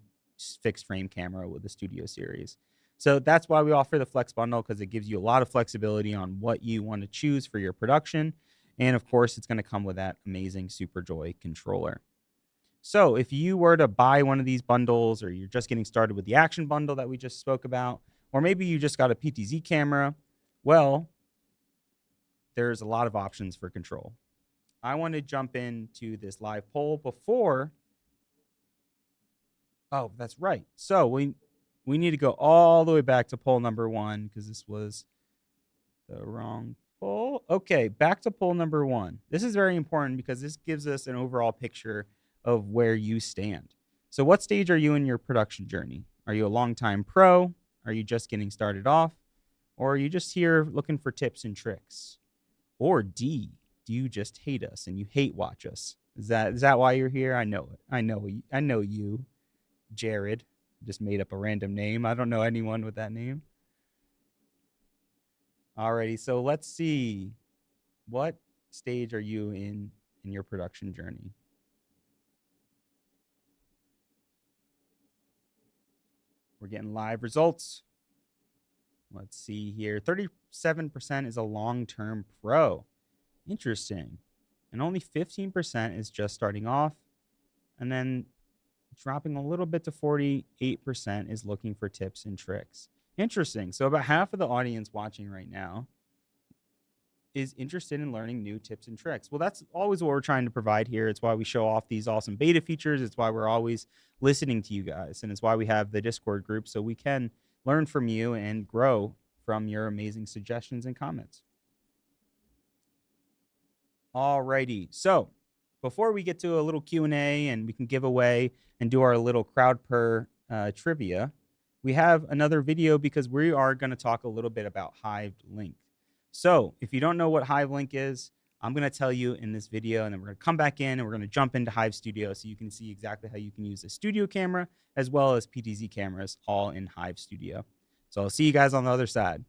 fixed frame camera with the Studio Series. So that's why we offer the Flex bundle, because it gives you a lot of flexibility on what you want to choose for your production. And of course, it's going to come with that amazing SuperJoy controller. So if you were to buy one of these bundles, or you're just getting started with the Action bundle that we just spoke about, or maybe you just got a PTZ camera, well, there's a lot of options for control. I want to jump into this live poll before. Oh, that's right. So we need to go all the way back to poll number 1 because this was the wrong poll. Okay, back to poll number 1. This is very important because this gives us an overall picture of where you stand. So what stage are you in your production journey? Are you a longtime pro? Are you just getting started off? Or are you just here looking for tips and tricks? Or D, do you just hate us and you hate watch us? Is that why you're here? I know it. I know you, Jared. Just made up a random name. I don't know anyone with that name. Alrighty, so let's see. What stage are you in your production journey? We're getting live results. Let's see here. 37% is a long-term pro. Interesting. and only 15% is just starting off, and then dropping a little bit to 48% is looking for tips and tricks. Interesting. So about half of the audience watching right now is interested in learning new tips and tricks. Well, that's always what we're trying to provide here. It's why we show off these awesome beta features. It's why we're always listening to you guys. And it's why we have the Discord group, so we can learn from you and grow from your amazing suggestions and comments. Alrighty. So before we get to a little Q&A and we can give away and do our little crowd per trivia, we have another video because we are going to talk a little bit about Hive Linked. So if you don't know what Hive Link is, I'm going to tell you in this video, and then we're going to come back in and we're going to jump into Hive Studio so you can see exactly how you can use a studio camera as well as PTZ cameras all in Hive Studio. So I'll see you guys on the other side.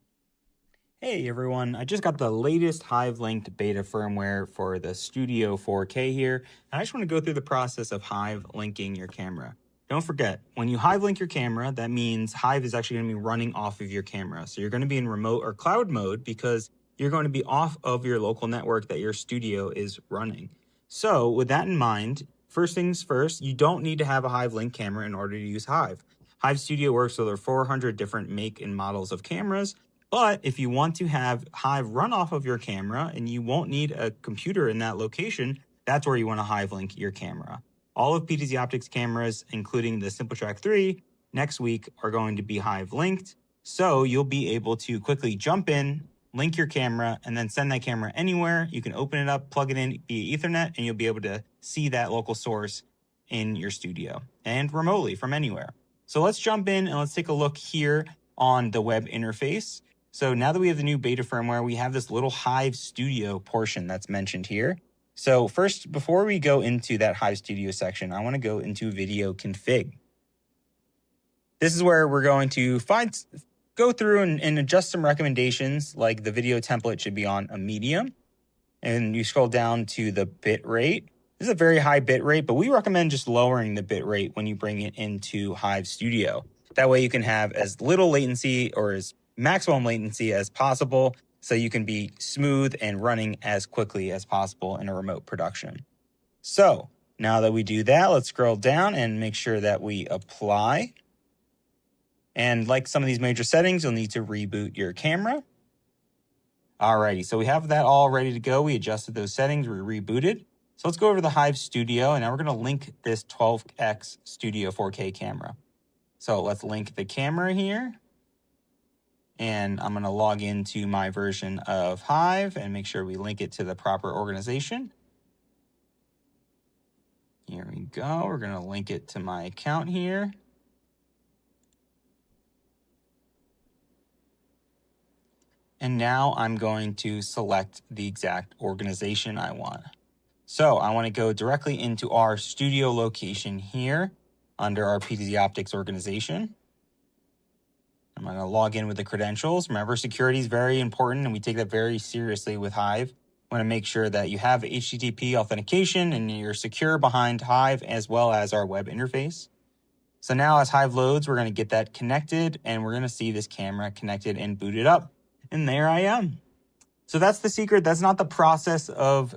Hey everyone, I just got the latest Hive Linked beta firmware for the Studio 4K here, and I just want to go through the process of Hive linking your camera. Don't forget, when you Hive link your camera, that means Hive is actually going to be running off of your camera. So you're going to be in remote or cloud mode because you're going to be off of your local network that your studio is running. So with that in mind, first things first, you don't need to have a Hive Link camera in order to use Hive. Hive Studio works with over 400 different make and models of cameras. But if you want to have Hive run off of your camera and you won't need a computer in that location, that's where you want to Hive link your camera. All of PTZOptics cameras, including the Simple Track 3, next week are going to be Hive linked. So you'll be able to quickly jump in, link your camera, and then send that camera anywhere. You can open it up, plug it in via Ethernet, and you'll be able to see that local source in your studio and remotely from anywhere. So let's jump in and let's take a look here on the web interface. So now that we have the new beta firmware, we have this little Hive Studio portion that's mentioned here. So first, before we go into that Hive Studio section, I want to go into video config. This is where we're going to go through and adjust some recommendations, like the video template should be on a medium. And you scroll down to the bit rate. This is a very high bit rate, but we recommend just lowering the bit rate when you bring it into Hive Studio. That way you can have as little latency or as maximum latency as possible, so you can be smooth and running as quickly as possible in a remote production. So now that we do that, let's scroll down and make sure that we apply. And like some of these major settings, you'll need to reboot your camera. Alrighty, so we have that all ready to go. We adjusted those settings, we rebooted. So let's go over to the Hive Studio, and now we're gonna link this 12x Studio 4K camera. So let's link the camera here. And I'm going to log into my version of Hive and make sure we link it to the proper organization. Here we go. We're going to link it to my account here. And now I'm going to select the exact organization I want. So I want to go directly into our studio location here under our PTZOptics organization. I'm going to log in with the credentials. Remember, security is very important, and we take that very seriously with Hive. We want to make sure that you have HTTP authentication and you're secure behind Hive as well as our web interface. So now as Hive loads, we're going to get that connected, and we're going to see this camera connected and booted up. And there I am. So that's the secret. That's not the process of,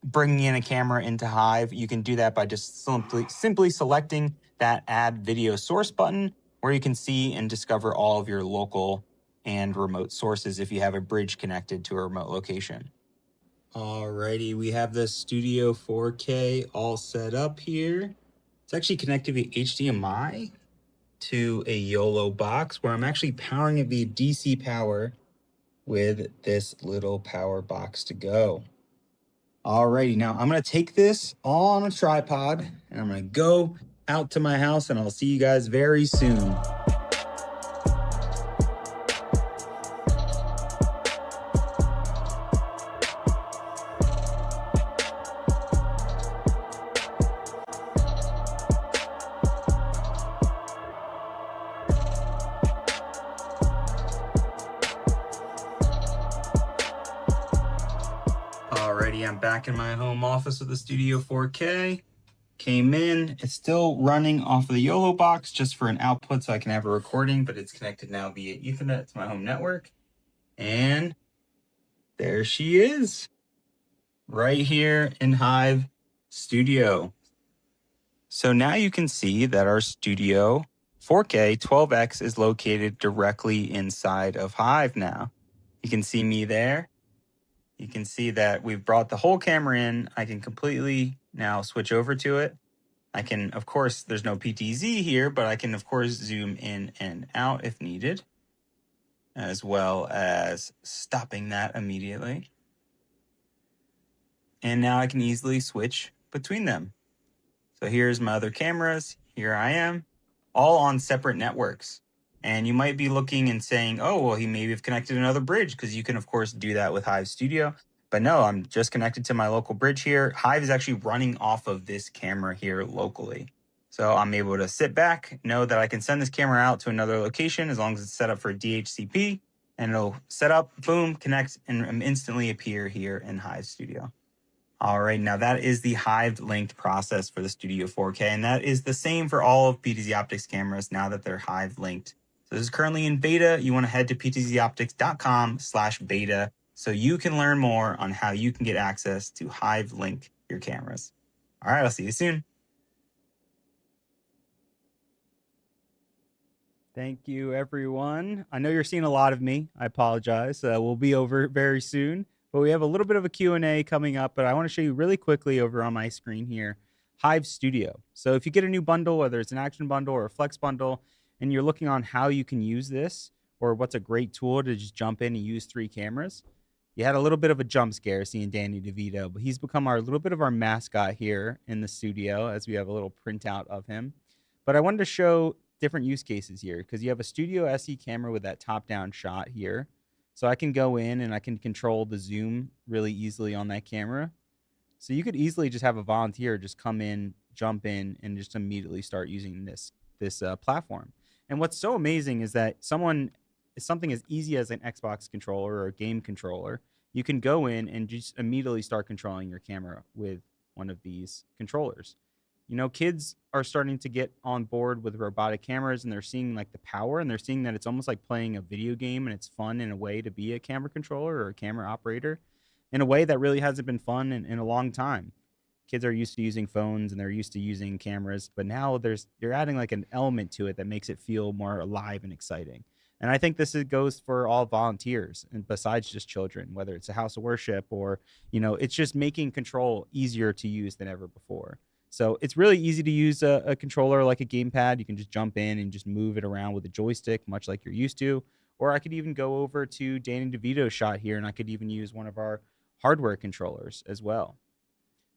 bringing in a camera into Hive. You can do that by just simply selecting that Add Video Source button, where you can see and discover all of your local and remote sources if you have a bridge connected to a remote location. Alrighty, we have the Studio 4K all set up here. It's actually connected via HDMI to a YOLO box, where I'm actually powering it via DC power with this little power box to go. Alrighty, now I'm going to take this all on a tripod, and I'm going to go out to my house, and I'll see you guys very soon. Alrighty, I'm back in my home office with the Studio 4K. Came in, it's still running off of the YOLO box just for an output so I can have a recording, but it's connected now via Ethernet to my home network. And there she is. right here in Hive Studio. So now you can see that our Studio 4K 12X is located directly inside of Hive now. You can see me there. You can see that we've brought the whole camera in. I can completely now switch over to it. I can, of course, there's no PTZ here, but I can, of course, zoom in and out if needed, as well as stopping that immediately. And now I can easily switch between them. So here's my other cameras. Here I am, all on separate networks. And you might be looking and saying, oh, well, he maybe have connected another bridge, because you can, of course, do that with Hive Studio. But no, I'm just connected to my local bridge here. Hive is actually running off of this camera here locally. So I'm able to sit back, know that I can send this camera out to another location as long as it's set up for DHCP, and it'll set up, boom, connect, and instantly appear here in Hive Studio. All right, now that is the Hive Linked process for the Studio 4K, and that is the same for all of PTZOptics cameras now that they're Hive Linked. So this is currently in beta. You want to head to ptzoptics.com/beta so you can learn more on how you can get access to Hive Link your cameras. All right, I'll see you soon. Thank you, everyone. I know you're seeing a lot of me. I apologize. We'll be over very soon. But we have a little bit of a Q&A coming up, but I want to show you really quickly over on my screen here, Hive Studio. So if you get a new bundle, whether it's an action bundle or a flex bundle, and you're looking on how you can use this, or what's a great tool to just jump in and use 3 cameras, you had a little bit of a jump scare seeing Danny DeVito, but he's become a little bit of our mascot here in the studio, as we have a little printout of him. But I wanted to show different use cases here, because you have a Studio SE camera with that top-down shot here. So I can go in and I can control the zoom really easily on that camera. So you could easily just have a volunteer just come in, jump in, and just immediately start using this platform. And what's so amazing is that something as easy as an Xbox controller or a game controller, you can go in and just immediately start controlling your camera with one of these controllers. You know, kids are starting to get on board with robotic cameras, and they're seeing like the power, and they're seeing that it's almost like playing a video game, and it's fun in a way to be a camera controller or a camera operator in a way that really hasn't been fun in a long time. Kids are used to using phones and they're used to using cameras, but now you're adding like an element to it that makes it feel more alive and exciting. And I think goes for all volunteers, and besides just children, whether it's a house of worship or, you know, it's just making control easier to use than ever before. So it's really easy to use a controller like a gamepad. You can just jump in and just move it around with a joystick, much like you're used to. Or I could even go over to Danny DeVito's shot here, and I could even use one of our hardware controllers as well.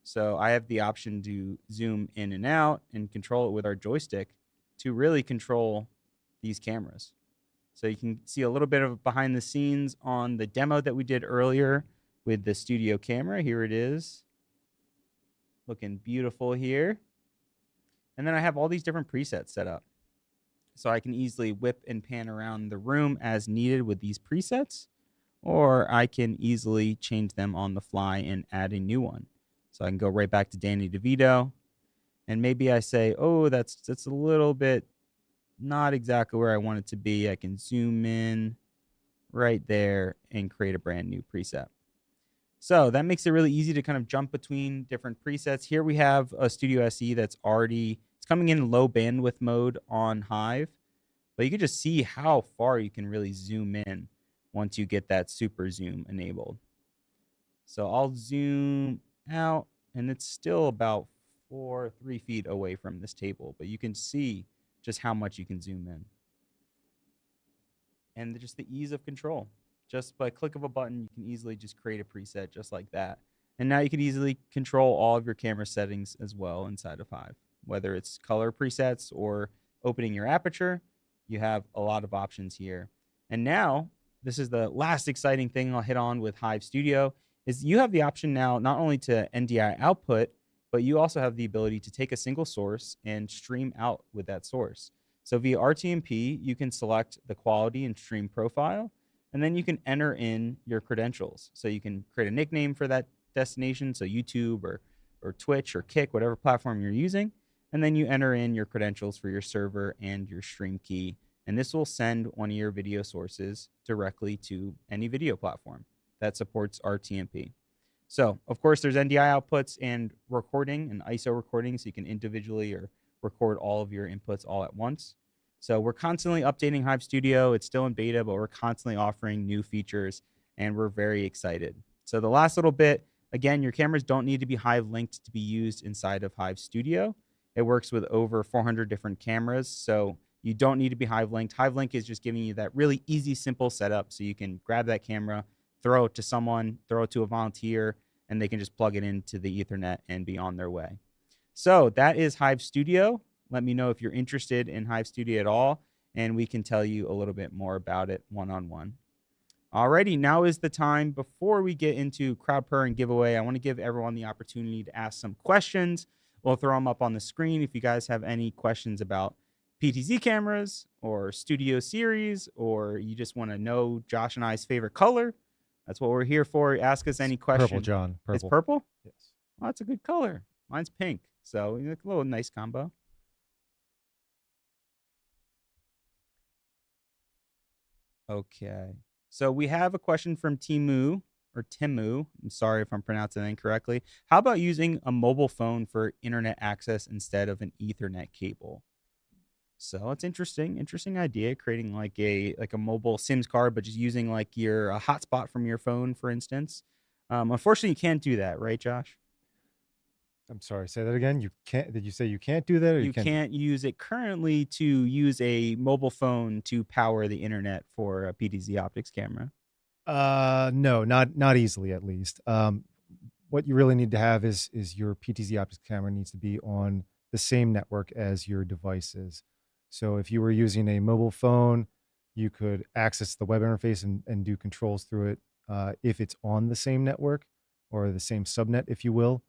So I have the option to zoom in and out and control it with our joystick to really control these cameras. So you can see a little bit of behind the scenes on the demo that we did earlier with the studio camera. Here it is. Looking beautiful here. And then I have all these different presets set up. So I can easily whip and pan around the room as needed with these presets, or I can easily change them on the fly and add a new one. So I can go right back to Danny DeVito, and maybe I say, oh, that's a little bit not exactly where I want it to be. I can zoom in right there and create a brand new preset. So that makes it really easy to kind of jump between different presets. Here we have a Studio SE that's it's coming in low bandwidth mode on Hive, but you can just see how far you can really zoom in once you get that super zoom enabled. So I'll zoom out, and it's still about 3 feet away from this table, but you can see just how much you can zoom in. And just the ease of control. Just by click of a button, you can easily just create a preset just like that. And now you can easily control all of your camera settings as well inside of Hive. Whether it's color presets or opening your aperture, you have a lot of options here. And now, this is the last exciting thing I'll hit on with Hive Studio, is you have the option now not only to NDI output, but you also have the ability to take a single source and stream out with that source. So via RTMP, you can select the quality and stream profile, and then you can enter in your credentials. So you can create a nickname for that destination, so YouTube or Twitch or Kick, whatever platform you're using, and then you enter in your credentials for your server and your stream key, and this will send one of your video sources directly to any video platform that supports RTMP. So, of course, there's NDI outputs and recording and ISO recording, so you can individually or record all of your inputs all at once. So we're constantly updating Hive Studio. It's still in beta, but we're constantly offering new features, and we're very excited. So the last little bit, again, your cameras don't need to be Hive linked to be used inside of Hive Studio. It works with over 400 different cameras, so you don't need to be Hive linked. Hive Link is just giving you that really easy, simple setup, so you can grab that camera, throw it to someone, throw it to a volunteer, and they can just plug it into the Ethernet and be on their way. So that is Hive Studio. Let me know if you're interested in Hive Studio at all, and we can tell you a little bit more about it one-on-one. Alrighty, now is the time. Before we get into crowd prayer and giveaway, I want to give everyone the opportunity to ask some questions. We'll throw them up on the screen if you guys have any questions about PTZ cameras or Studio Series, or you just want to know Josh and I's favorite color. That's what we're here for. Ask us any question. Purple, John. Purple. It's purple? Yes. Well, that's a good color. Mine's pink, so a little nice combo. Okay. So we have a question from Timu, or Timu. I'm sorry if I'm pronouncing that incorrectly. How about using a mobile phone for internet access instead of an Ethernet cable? So it's interesting idea, creating like a mobile SIMS card, but just using like your hotspot from your phone, for instance. Unfortunately, you can't do that, right, Josh? I'm sorry. Say that again. You can't. Did you say you can't do that? Or You can't use it currently to use a mobile phone to power the internet for a PTZOptics camera. No, not easily, at least. What you really need to have is your PTZOptics camera needs to be on the same network as your devices. So if you were using a mobile phone, you could access the web interface and do controls through it if it's on the same network or the same subnet, if you will.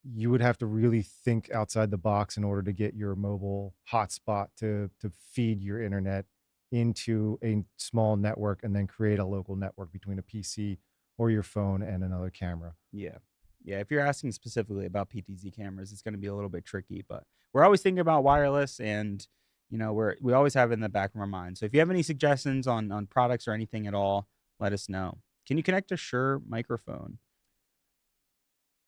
You would have to really think outside the box in order to get your mobile hotspot to feed your internet into a small network and then create a local network between a PC or your phone and another camera. Yeah. If you're asking specifically about PTZ cameras, it's going to be a little bit tricky, but we're always thinking about wireless, and we always have it in the back of our mind. So if you have any suggestions on products or anything at all, let us know. Can you connect a Shure microphone?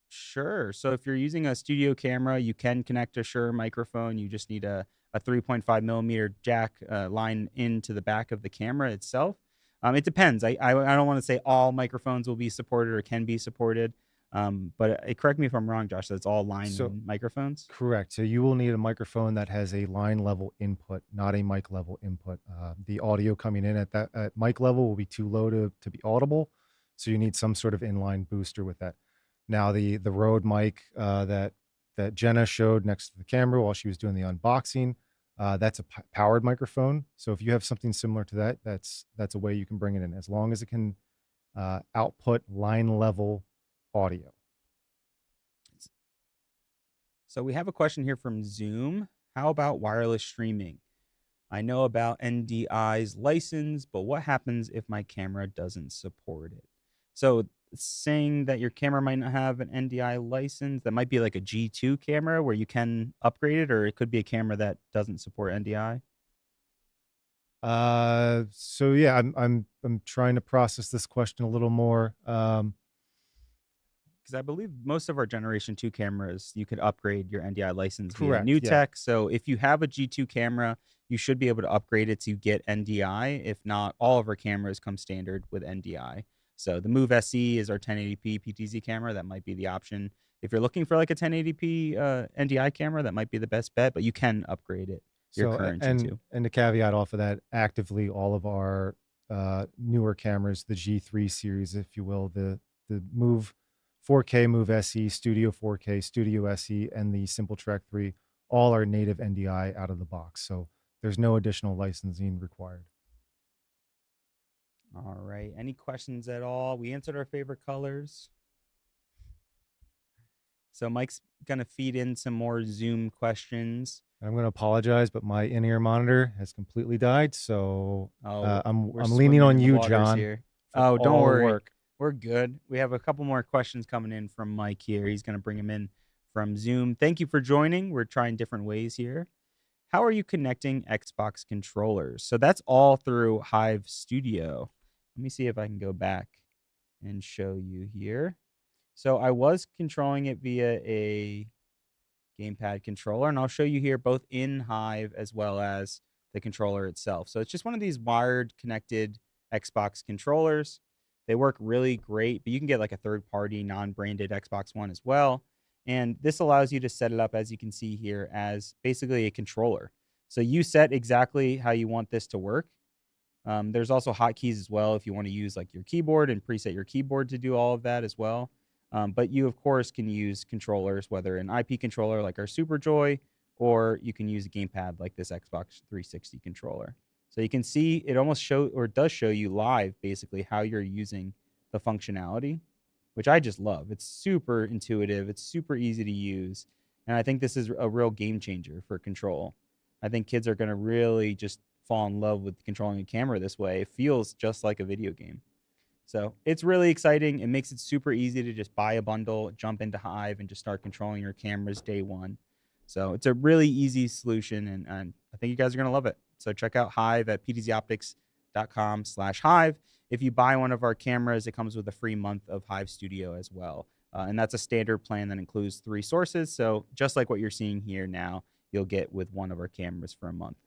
Sure. So if you're using a studio camera, you can connect a Shure microphone. You just need a 3.5 millimeter jack line into the back of the camera itself. It depends. I don't want to say all microphones will be supported or can be supported. But correct me if I'm wrong, Josh. That's all line microphones. Correct. So you will need a microphone that has a line level input, not a mic level input. The audio coming in at mic level will be too low to be audible. So you need some sort of inline booster with that. Now the Rode mic that Jenna showed next to the camera while she was doing the unboxing, that's a powered microphone. So if you have something similar to that, that's a way you can bring it in, as long as it can output line level audio. So we have a question here from Zoom. How about wireless streaming? I know about NDI's license, but what happens if my camera doesn't support it? So saying that your camera might not have an NDI license, that might be like a G2 camera where you can upgrade it, or it could be a camera that doesn't support NDI. So yeah, I'm trying to process this question a little more. Because I believe most of our Generation 2 cameras, you could upgrade your NDI license via Correct, new yeah. tech. So if you have a G2 camera, you should be able to upgrade it to get NDI. If not, all of our cameras come standard with NDI. So the Move SE is our 1080p PTZ camera. That might be the option. If you're looking for like a 1080p NDI camera, that might be the best bet, but you can upgrade it. Your current G2. And to caveat off of that, actively all of our newer cameras, the G3 series, if you will, the Move 4K, Move SE, Studio 4K, Studio SE, and the Simple Track 3, all are native NDI out of the box. So there's no additional licensing required. All right. Any questions at all? We answered our favorite colors. So Mike's going to feed in some more Zoom questions. I'm going to apologize, but my in-ear monitor has completely died. So I'm leaning on you, John. Here. Oh, don't worry. We're good. We have a couple more questions coming in from Mike here. He's going to bring them in from Zoom. Thank you for joining. We're trying different ways here. How are you connecting Xbox controllers? So that's all through Hive Studio. Let me see if I can go back and show you here. So I was controlling it via a gamepad controller, and I'll show you here both in Hive as well as the controller itself. So it's just one of these wired connected Xbox controllers. They work really great, but you can get like a third-party non-branded Xbox One as well. And this allows you to set it up, as you can see here, as basically a controller. So you set exactly how you want this to work. There's also hotkeys as well if you want to use like your keyboard and preset your keyboard to do all of that as well. But you, of course, can use controllers, whether an IP controller like our SuperJoy, or you can use a gamepad like this Xbox 360 controller. So you can see it almost does show you live basically how you're using the functionality, which I just love. It's super intuitive. It's super easy to use. And I think this is a real game changer for control. I think kids are going to really just fall in love with controlling a camera this way. It feels just like a video game. So it's really exciting. It makes it super easy to just buy a bundle, jump into Hive, and just start controlling your cameras day one. So it's a really easy solution, and I think you guys are going to love it. So check out Hive at PTZOptics.com/Hive. If you buy one of our cameras, it comes with a free month of Hive Studio as well. And that's a standard plan that includes 3 sources. So just like what you're seeing here now, you'll get with one of our cameras for a month.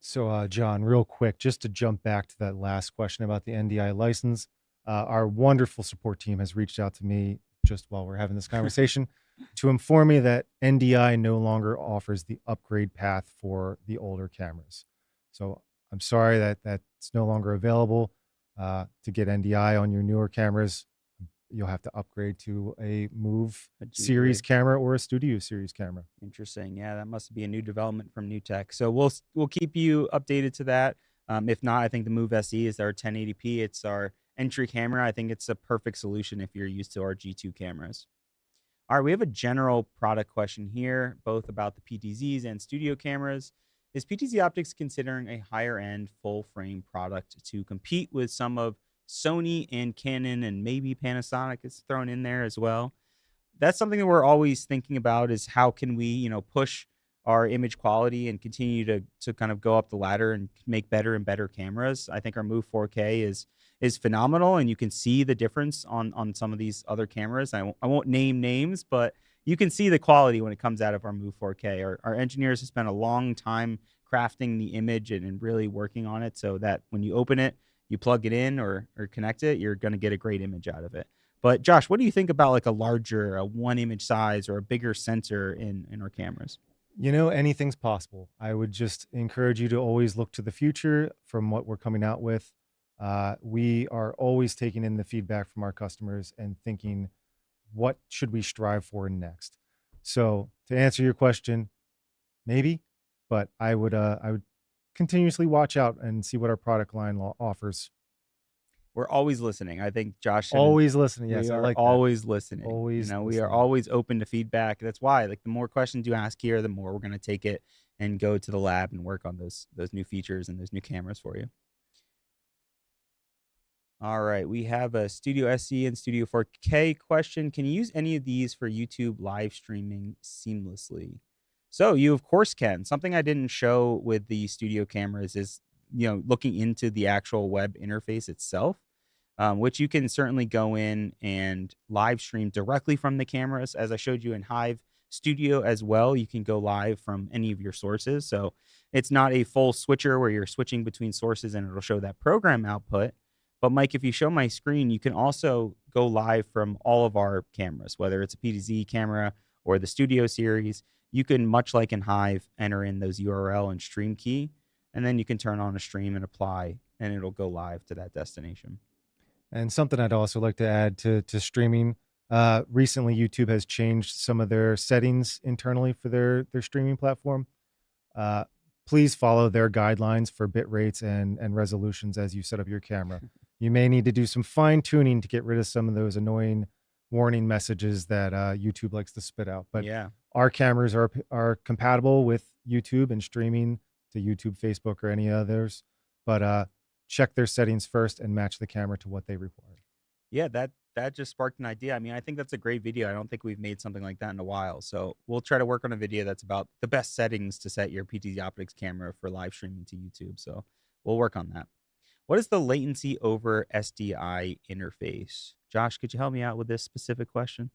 So, John, real quick, just to jump back to that last question about the NDI license, our wonderful support team has reached out to me just while we're having this conversation to inform me that NDI no longer offers the upgrade path for the older cameras. So I'm sorry that that's no longer available. To get NDI on your newer cameras, you'll have to upgrade to a Move series camera or a Studio series camera. Interesting. Yeah, that must be a new development from New Tech. So we'll keep you updated to that. If not, I think the Move SE is our 1080p. It's our entry camera. I think it's a perfect solution if you're used to our G2 cameras. All right, we have a general product question here, both about the PTZs and studio cameras. Is PTZOptics considering a higher end full frame product to compete with some of Sony and Canon, and maybe Panasonic is thrown in there as well? That's something that we're always thinking about, is how can we, push our image quality and continue to kind of go up the ladder and make better and better cameras. I think our Move 4K is phenomenal, and you can see the difference on some of these other cameras. I won't name names, but you can see the quality when it comes out of our Move 4K. Our engineers have spent a long time crafting the image and really working on it so that when you open it, you plug it in or connect it, you're going to get a great image out of it. But Josh, what do you think about like a larger, 1 image size or a bigger sensor in our cameras? Anything's possible. I would just encourage you to always look to the future from what we're coming out with. We are always taking in the feedback from our customers and thinking, what should we strive for next? So to answer your question, maybe, but I would continuously watch out and see what our product line offers. We're always listening. I think Josh always listening. Yes, we I are like that. always listening. Always we are always open to feedback. That's why, like, the more questions you ask here, the more we're going to take it and go to the lab and work on those new features and those new cameras for you. All right, we have a Studio SE and Studio 4K question. Can you use any of these for YouTube live streaming seamlessly? So you, of course, can. Something I didn't show with the studio cameras is, looking into the actual web interface itself, which you can certainly go in and live stream directly from the cameras. As I showed you in Hive Studio as well, you can go live from any of your sources. So it's not a full switcher where you're switching between sources and it'll show that program output. But Mike, if you show my screen, you can also go live from all of our cameras, whether it's a PTZ camera or the Studio series. You can, much like in Hive, enter in those URL and stream key, and then you can turn on a stream and apply, and it'll go live to that destination. And something I'd also like to add to streaming, recently YouTube has changed some of their settings internally for their streaming platform. Please follow their guidelines for bit rates and resolutions as you set up your camera. You may need to do some fine tuning to get rid of some of those annoying warning messages that YouTube likes to spit out. But yeah, our cameras are compatible with YouTube and streaming to YouTube, Facebook, or any others. But check their settings first and match the camera to what they require. Yeah, that just sparked an idea. I mean, I think that's a great video. I don't think we've made something like that in a while. So we'll try to work on a video that's about the best settings to set your PTZOptics camera for live streaming to YouTube. So we'll work on that. What is the latency over SDI interface? Josh, could you help me out with this specific question?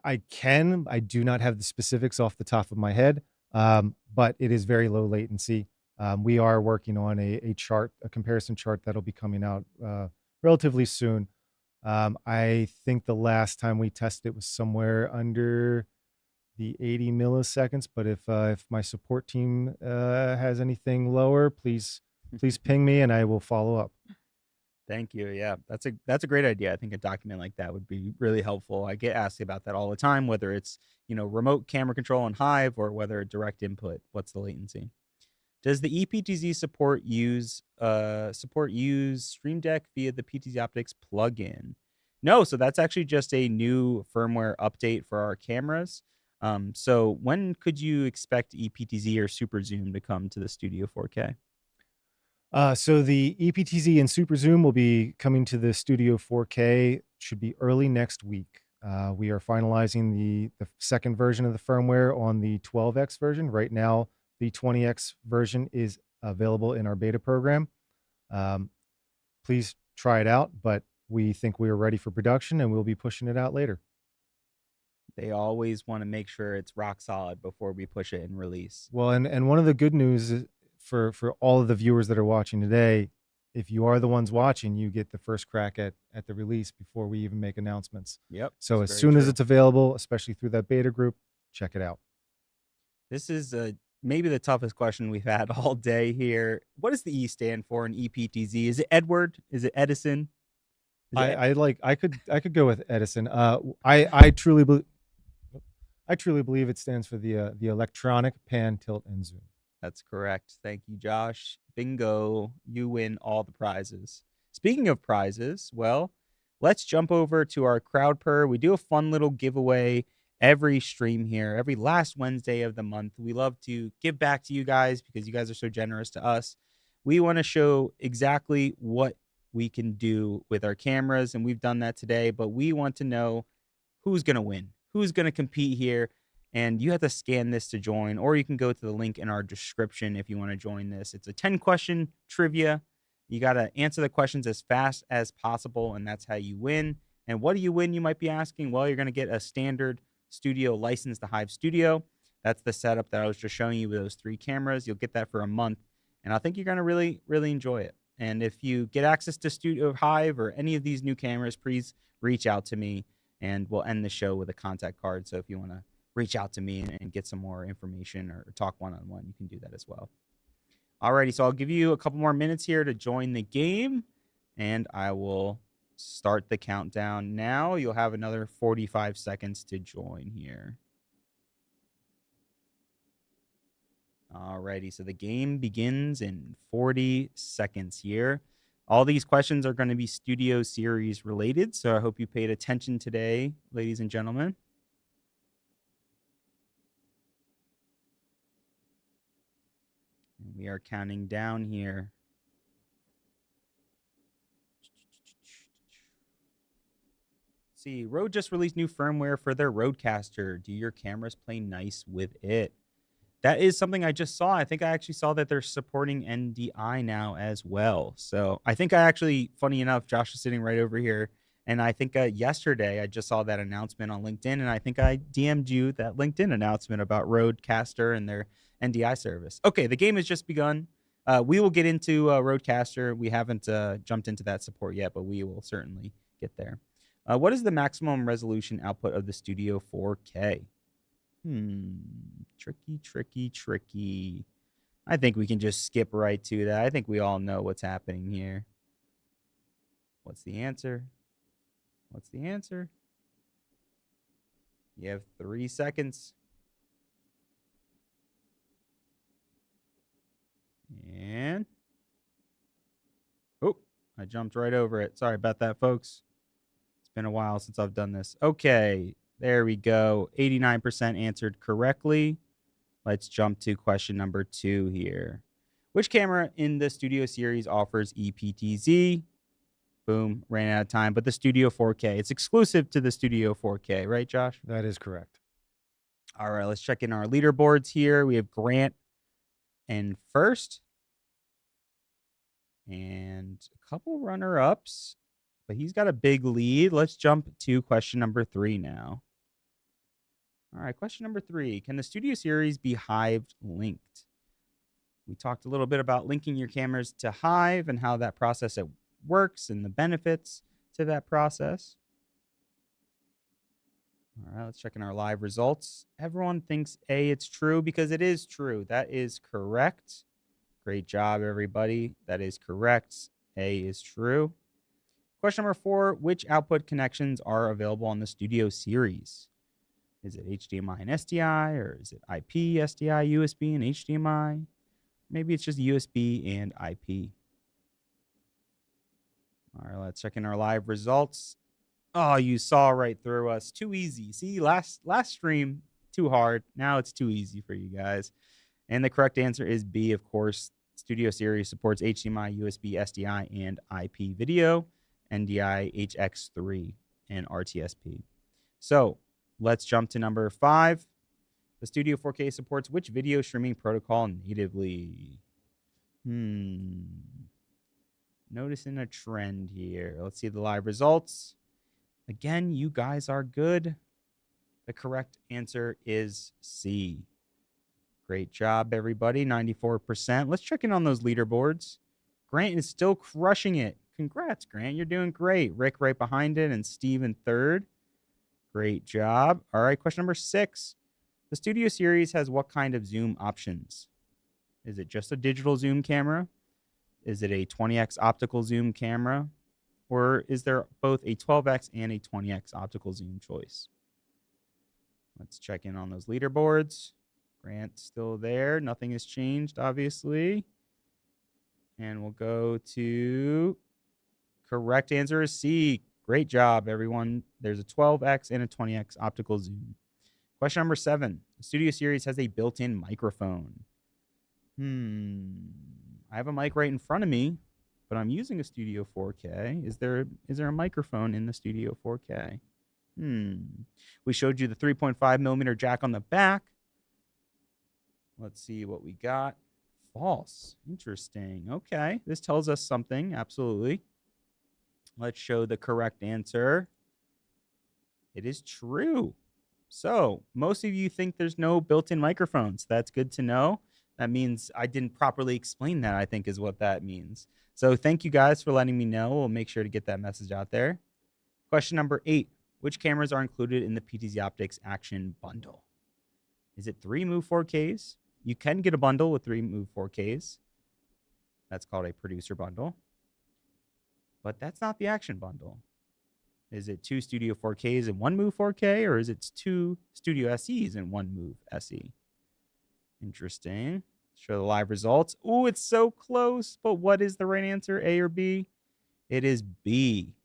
I can. I do not have the specifics off the top of my head, but it is very low latency. We are working on a chart, a comparison chart that'll be coming out relatively soon. I think the last time we tested it was somewhere under the 80 milliseconds. But if my support team has anything lower, please ping me and I will follow up. Thank you. Yeah, that's a great idea. I think a document like that would be really helpful. I get asked about that all the time, whether it's remote camera control in Hive or whether direct input. What's the latency? Does the EPTZ support use Stream Deck via the PTZOptics plugin? No, so that's actually just a new firmware update for our cameras. So when could you expect EPTZ or Super Zoom to come to the Studio 4K? So the EPTZ and Super Zoom will be coming to the Studio 4K. Should be early next week. We are finalizing the second version of the firmware on the 12x version. Right now, the 20x version is available in our beta program. Please try it out, but we think we are ready for production and we'll be pushing it out later. They always want to make sure it's rock solid before we push it and release. Well, and one of the good news is for all of the viewers that are watching today, if you are the ones watching, you get the first crack at the release before we even make announcements. Yep. So as soon as it's available, especially through that beta group, check it out. This is maybe the toughest question we've had all day here. What does the E stand for in EPTZ? Is it Edward? Is it Edison? I could go with Edison. I truly believe it stands for the electronic pan, tilt, and zoom. That's correct. Thank you, Josh. Bingo. You win all the prizes. Speaking of prizes, well, let's jump over to our crowd purr. We do a fun little giveaway every stream here, every last Wednesday of the month. We love to give back to you guys because you guys are so generous to us. We want to show exactly what we can do with our cameras, and we've done that today, but we want to know who's going to win, who's going to compete here. And you have to scan this to join, or you can go to the link in our description if you want to join this. It's a 10-question trivia. You got to answer the questions as fast as possible, and that's how you win. And what do you win, you might be asking? Well, you're going to get a standard studio license to Hive Studio. That's the setup that I was just showing you with those 3 cameras. You'll get that for a month, and I think you're going to really, really enjoy it. And if you get access to Studio Hive or any of these new cameras, please reach out to me, and we'll end the show with a contact card. So if you want to reach out to me and get some more information or talk one-on-one, you can do that as well. Alrighty, so I'll give you a couple more minutes here to join the game, and I will start the countdown now. You'll have another 45 seconds to join here. Alrighty, so the game begins in 40 seconds here. All these questions are going to be Studio Series related, so I hope you paid attention today, ladies and gentlemen. We are counting down here. Let's see, Rode just released new firmware for their Rodecaster. Do your cameras play nice with it? That is something I just saw. I think I actually saw that they're supporting NDI now as well. So I think I actually, funny enough, Josh is sitting right over here. And I think yesterday I just saw that announcement on LinkedIn. And I think I DM'd you that LinkedIn announcement about Rodecaster and their NDI service. Okay, the game has just begun. We will get into Rodecaster. We haven't jumped into that support yet, but we will certainly get there. What is the maximum resolution output of the Studio 4K? Tricky. I think we can just skip right to that. I think we all know what's happening here. What's the answer? What's the answer? You have 3 seconds. And oh, I jumped right over it. Sorry about that, folks. It's been a while since I've done this. Okay, there we go. 89% answered correctly. Let's jump to question number 2 here. Which camera in the Studio series offers EPTZ? Boom, ran out of time. But the Studio 4K, it's exclusive to the Studio 4K, right, Josh? That is correct. All right, let's check in our leaderboards here. We have Grant in first. and a couple runner-ups, but he's got a big lead. Let's jump to question number 3 now. All right, question number 3. Can the Studio Series be Hive linked? We talked a little bit about linking your cameras to Hive and how that process works and the benefits to that process. All right, let's check in our live results. Everyone thinks A, it's true because it is true. That is correct. Great job, everybody. That is correct. A is true. Question number 4, which output connections are available on the Studio Series? Is it HDMI and SDI, or is it IP, SDI, USB, and HDMI? Maybe it's just USB and IP. All right, let's check in our live results. Oh, you saw right through us. Too easy. See, last stream, too hard. Now it's too easy for you guys. And the correct answer is B, of course. Studio Series supports HDMI, USB, SDI, and IP video, NDI, HX3, and RTSP. So let's jump to number 5. The Studio 4K supports which video streaming protocol natively? Noticing a trend here. Let's see the live results. Again, you guys are good. The correct answer is C. Great job, everybody. 94%. Let's check in on those leaderboards. Grant is still crushing it. Congrats, Grant. You're doing great. Rick right behind it and Steve in 3rd. Great job. All right, question number 6. The Studio Series has what kind of zoom options? Is it just a digital zoom camera? Is it a 20x optical zoom camera? Or is there both a 12x and a 20x optical zoom choice? Let's check in on those leaderboards. Grant's still there. Nothing has changed, obviously. And we'll go to correct answer is C. Great job, everyone. There's a 12x and a 20x optical zoom. Question number 7. The Studio Series has a built-in microphone. I have a mic right in front of me, but I'm using a Studio 4K. Is there a microphone in the Studio 4K? We showed you the 3.5 millimeter jack on the back. Let's see what we got. False. Interesting. Okay, this tells us something. Absolutely. Let's show the correct answer. It is true. So most of you think there's no built-in microphones. That's good to know. That means I didn't properly explain that, I think is what that means. So thank you guys for letting me know. We'll make sure to get that message out there. Question number 8. Which cameras are included in the PTZOptics Action Bundle? Is it 3 Move 4Ks? You can get a bundle with 3 Move 4Ks. That's called a producer bundle. But that's not the Action Bundle. Is it 2 Studio 4Ks and 1 Move 4K, or is it 2 Studio SEs and 1 Move SE? Interesting. Show the live results. Ooh, it's so close. But what is the right answer, A or B? It is B.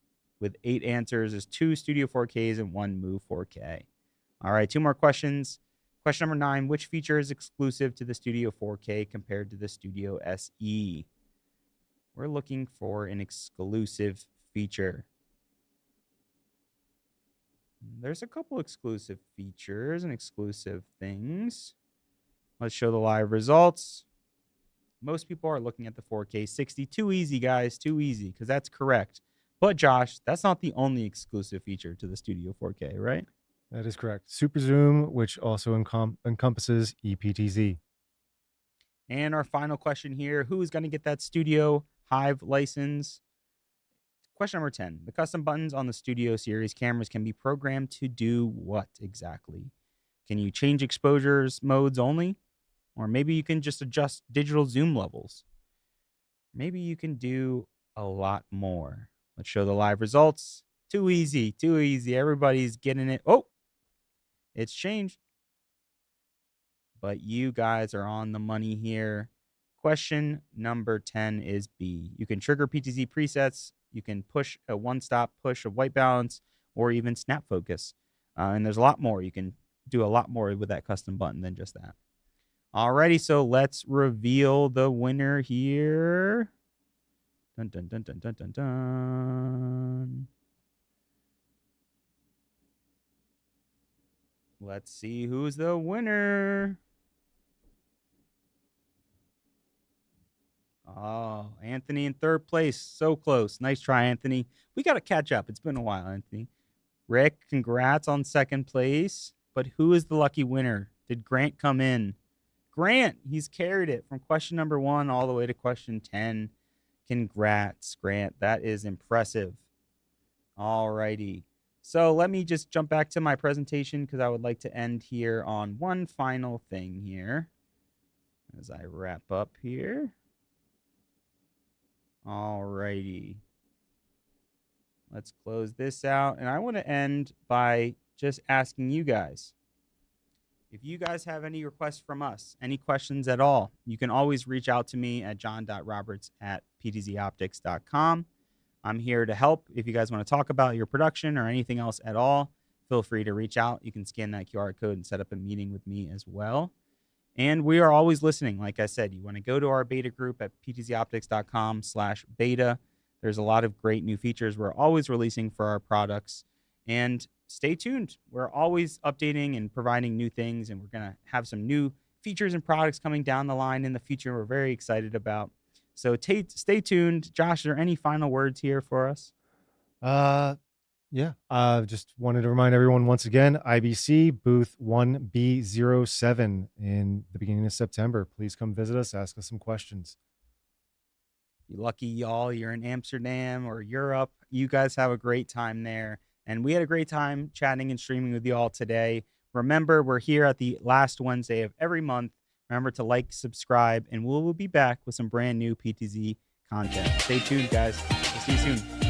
With 8 answers, is 2 Studio 4Ks and 1 Move 4K. All right, 2 more questions. Question number 9. Which feature is exclusive to the Studio 4K compared to the Studio SE? We're looking for an exclusive feature. There's a couple exclusive features and exclusive things. Let's show the live results. Most people are looking at the 4K 60. Too easy, guys. Too easy, because that's correct. But, Josh, that's not the only exclusive feature to the Studio 4K, right? That is correct. Super Zoom, which also encompasses EPTZ. And our final question here, who is going to get that Studio Hive license? Question number 10. The custom buttons on the Studio Series cameras can be programmed to do what exactly? Can you change exposures modes only? Or maybe you can just adjust digital zoom levels. Maybe you can do a lot more. Let's show the live results. Too easy, too easy. Everybody's getting it. Oh, it's changed. But you guys are on the money here. Question number 10 is B. You can trigger PTZ presets. You can push a one-stop push of white balance or even snap focus. And there's a lot more. You can do a lot more with that custom button than just that. Alrighty, so let's reveal the winner here. Dun, dun, dun, dun, dun, dun, dun. Let's see who's the winner. Oh, Anthony in third place. So close. Nice try, Anthony. We got to catch up. It's been a while, Anthony. Rick, congrats on second place. But who is the lucky winner? Did Grant come in? Grant, he's carried it from question number 1 all the way to question 10. Congrats, Grant. That is impressive. All righty. So let me just jump back to my presentation because I would like to end here on one final thing here as I wrap up here. All righty. Let's close this out. And I want to end by just asking you guys, if you guys have any requests from us, any questions at all, you can always reach out to me at john.roberts@PTZOptics.com. I'm here to help. If you guys want to talk about your production or anything else at all, feel free to reach out. You can scan that QR code and set up a meeting with me as well. And we are always listening. Like I said, you want to go to our beta group at PTZOptics.com/beta. There's a lot of great new features we're always releasing for our products. And stay tuned. We're always updating and providing new things, and we're going to have some new features and products coming down the line in the future we're very excited about. So stay tuned. Josh, are there any final words here for us? Yeah. Just wanted to remind everyone once again, IBC booth 1B07 in the beginning of September. Please come visit us, ask us some questions. You lucky y'all, you're in Amsterdam or Europe. You guys have a great time there. And we had a great time chatting and streaming with you all today. Remember, we're here at the last Wednesday of every month. Remember to like, subscribe, and we'll be back with some brand new PTZ content. Stay tuned, guys. We'll see you soon.